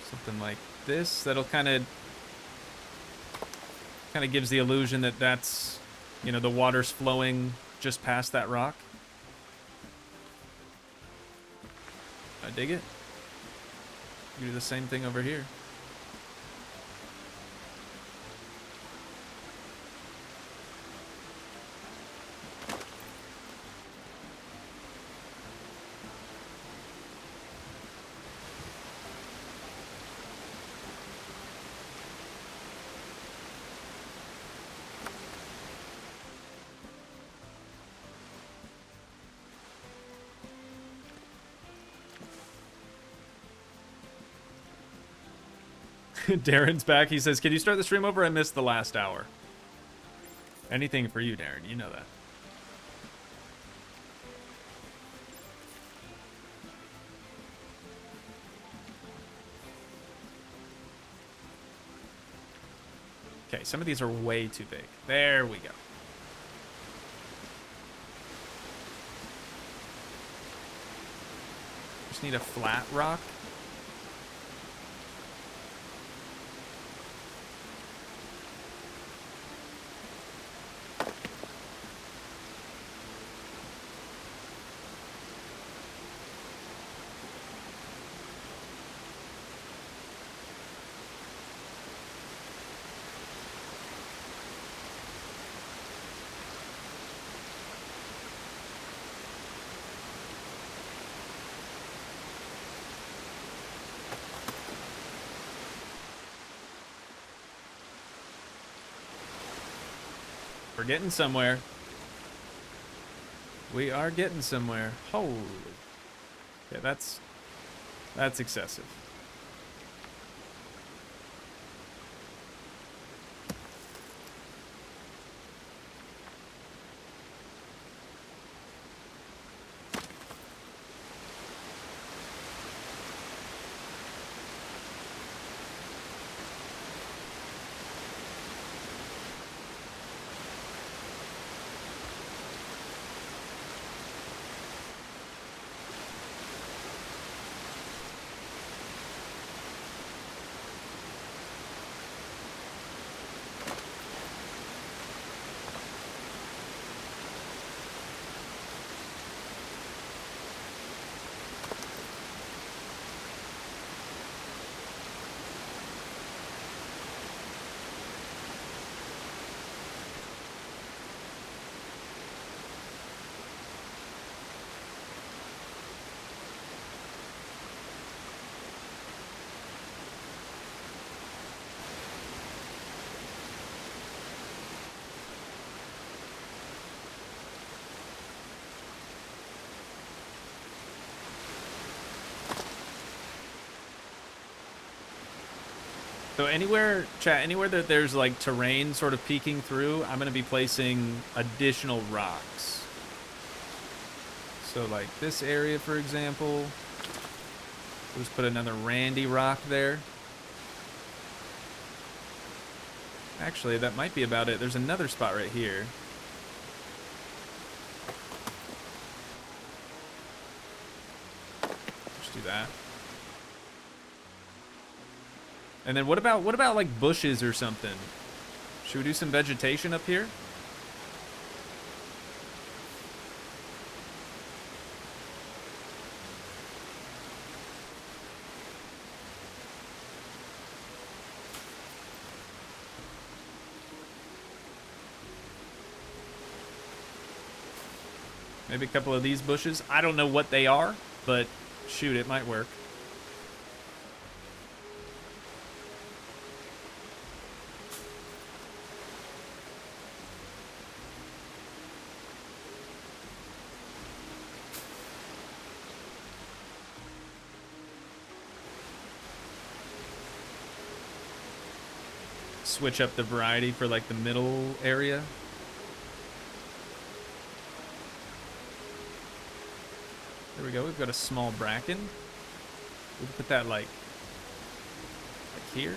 Something like this that'll kind of gives the illusion that that's, you know, the water's flowing just past that rock. I dig it. You do the same thing over here. Darren's back. He says, can you start the stream over? I missed the last hour. Anything for you, Darren. You know that. Okay, some of these are way too big. There we go. Just need a flat rock. We're getting somewhere. We are getting somewhere. Holy. Yeah, that's excessive. So anywhere, chat, anywhere that there's like terrain sort of peeking through, I'm going to be placing additional rocks. So like this area, for example, we'll just put another Randy rock there. Actually, that might be about it. There's another spot right here. Just do that. And then what about like bushes or something? Should we do some vegetation up here? Maybe a couple of these bushes. I don't know what they are, but shoot, it might work. Switch up the variety for like the middle area. There we go. We've got a small bracken. We can put that like here.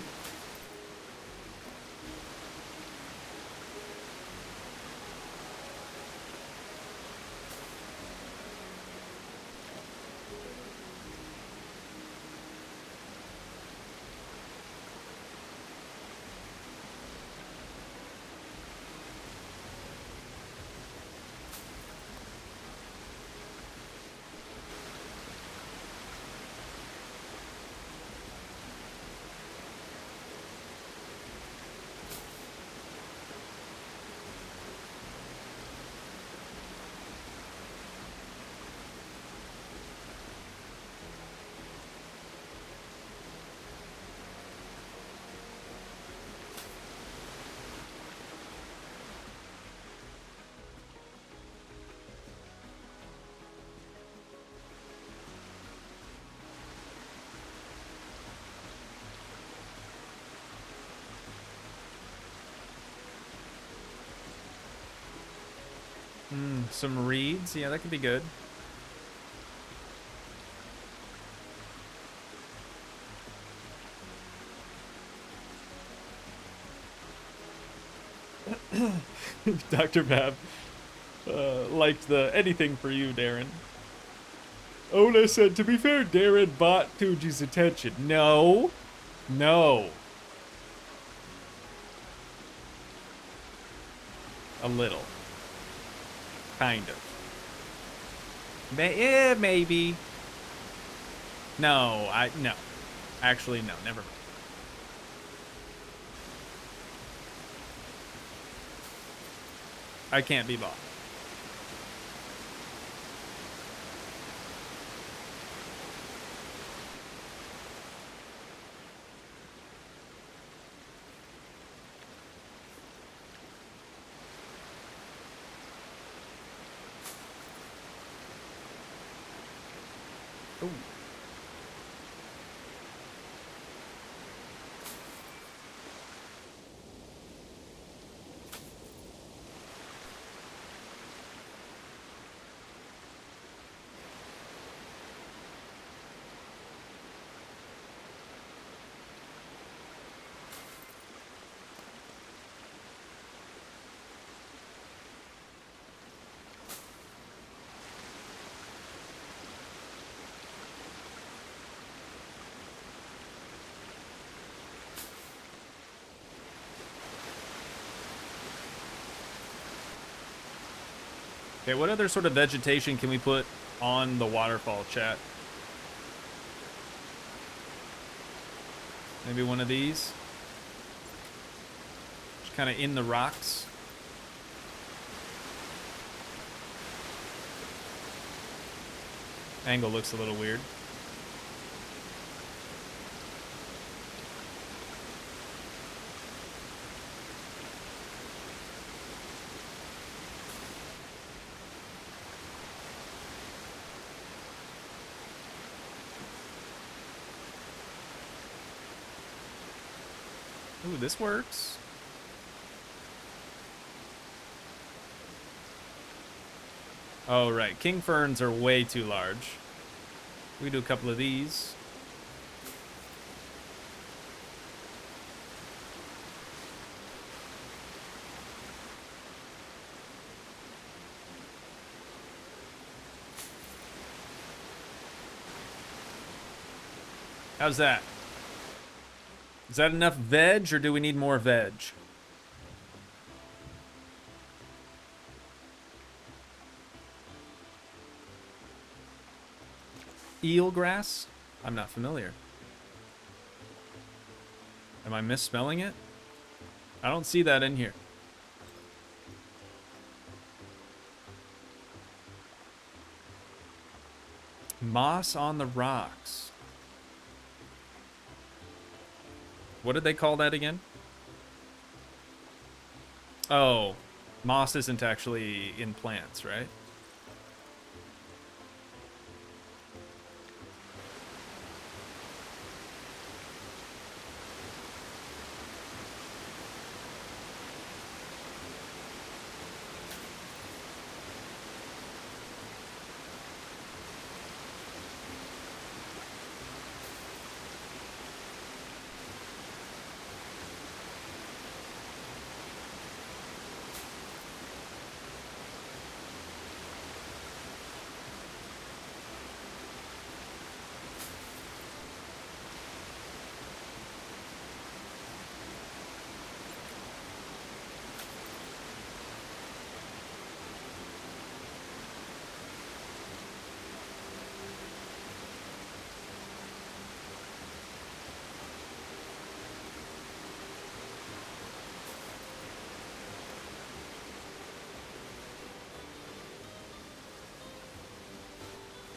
Some reeds. Yeah, that could be good. Dr. Bab liked the anything for you, Darren. Ola said, to be fair, Darren bought Toogii's attention. No. No. A little. Kind of. Maybe. No, no. Actually, no, never mind. I can't be bought. Ooh. Okay, what other sort of vegetation can we put on the waterfall, chat? Maybe one of these? Just kind of in the rocks. Angle looks a little weird. Ooh, this works. Oh, right. King ferns are way too large. We do a couple of these. How's that? Is that enough veg, or do we need more veg? Eelgrass? I'm not familiar. Am I misspelling it? I don't see that in here. Moss on the rocks. What did they call that again? Oh, moss isn't actually in plants, right?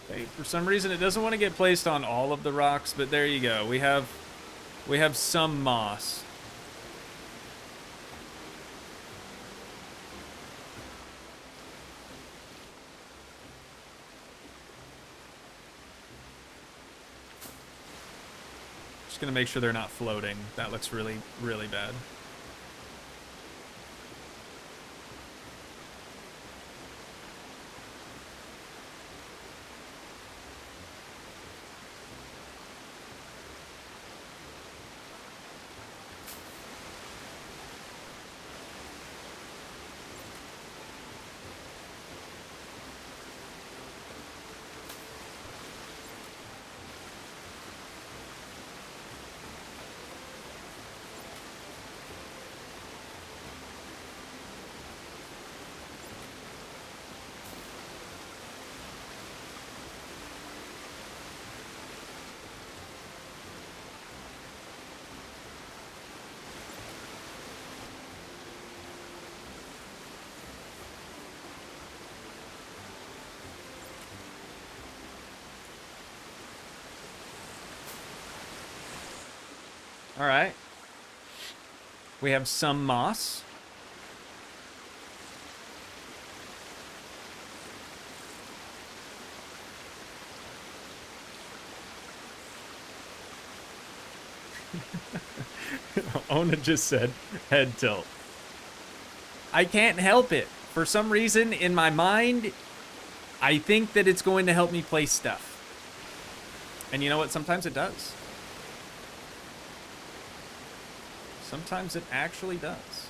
Okay, for some reason it doesn't want to get placed on all of the rocks, but there you go. We have some moss. Just gonna make sure they're not floating. That looks really, really bad. All right. We have some moss. Ona just said head tilt. I can't help it. For some reason, in my mind, I think that it's going to help me place stuff. And you know what? Sometimes it does. Sometimes it actually does.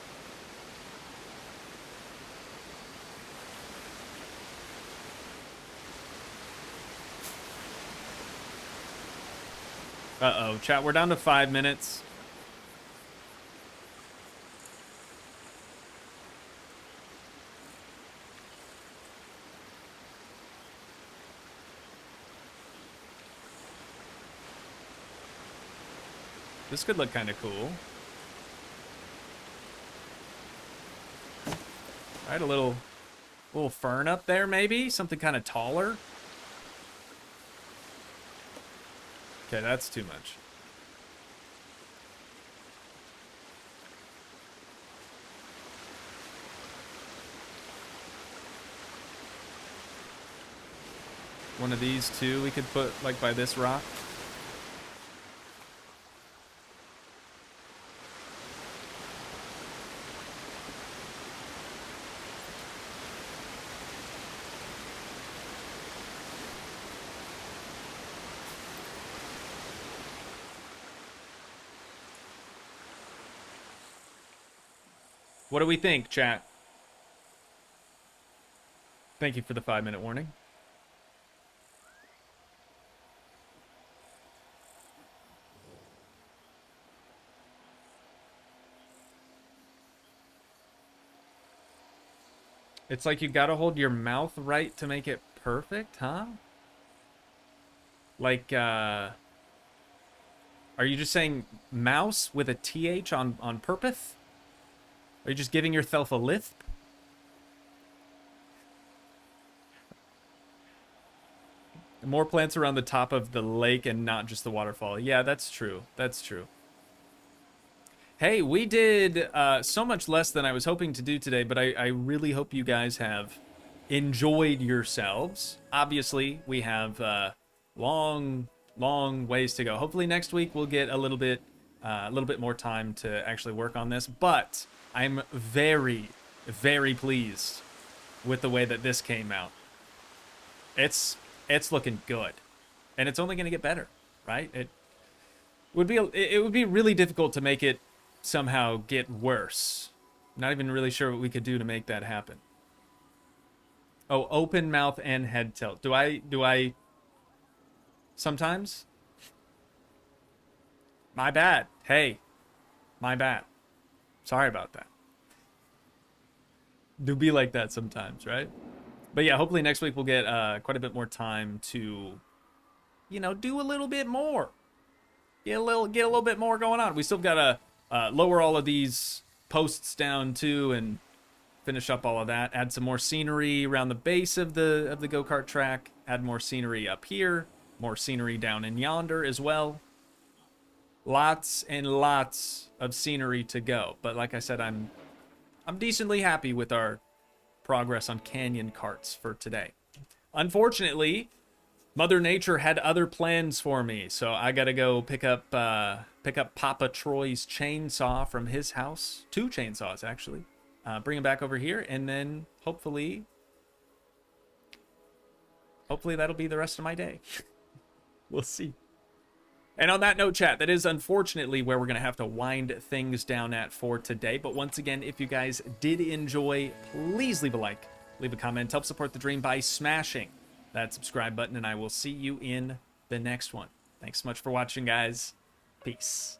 Uh-oh, chat, we're down to 5 minutes. This could look kind of cool. All right, a little fern up there, maybe? Something kind of taller? Okay, that's too much. One of these two we could put, like, by this rock. What do we think, chat? Thank you for the 5-minute warning. It's like you gotta hold your mouth right to make it perfect, huh? Like, are you just saying mouse with a TH on purpose? Are you just giving yourself a lisp? More plants around the top of the lake and not just the waterfall. Yeah, that's true. That's true. Hey, we did so much less than I was hoping to do today, but I really hope you guys have enjoyed yourselves. Obviously, we have long ways to go. Hopefully next week we'll get a little bit more time to actually work on this, but I'm very pleased with the way that this came out. It's looking good, and it's only going to get better, right? It would be really difficult to make it somehow get worse. Not even really sure what we could do to make that happen. Oh, open mouth and head tilt. Do I sometimes? My bad. Hey, my bad. Sorry about that. Do be like that sometimes, right? But yeah, hopefully next week we'll get quite a bit more time to, do a little bit more. Get a little bit more going on. We still gotta lower all of these posts down too, and finish up all of that. Add some more scenery around the base of the go-kart track. Add more scenery up here. More scenery down in yonder as well. Lots and lots of scenery to go. But like I said, I'm decently happy with our progress on Kanyon Karts for today. Unfortunately, Mother Nature had other plans for me, so I gotta go pick up Papa Troy's chainsaw from his house. 2 chainsaws, actually. Bring him back over here, and then hopefully that'll be the rest of my day. We'll see. And on that note, chat, that is unfortunately where we're going to have to wind things down at for today. But once again, if you guys did enjoy, please leave a like, leave a comment, help support the dream by smashing that subscribe button, and I will see you in the next one. Thanks so much for watching, guys. Peace.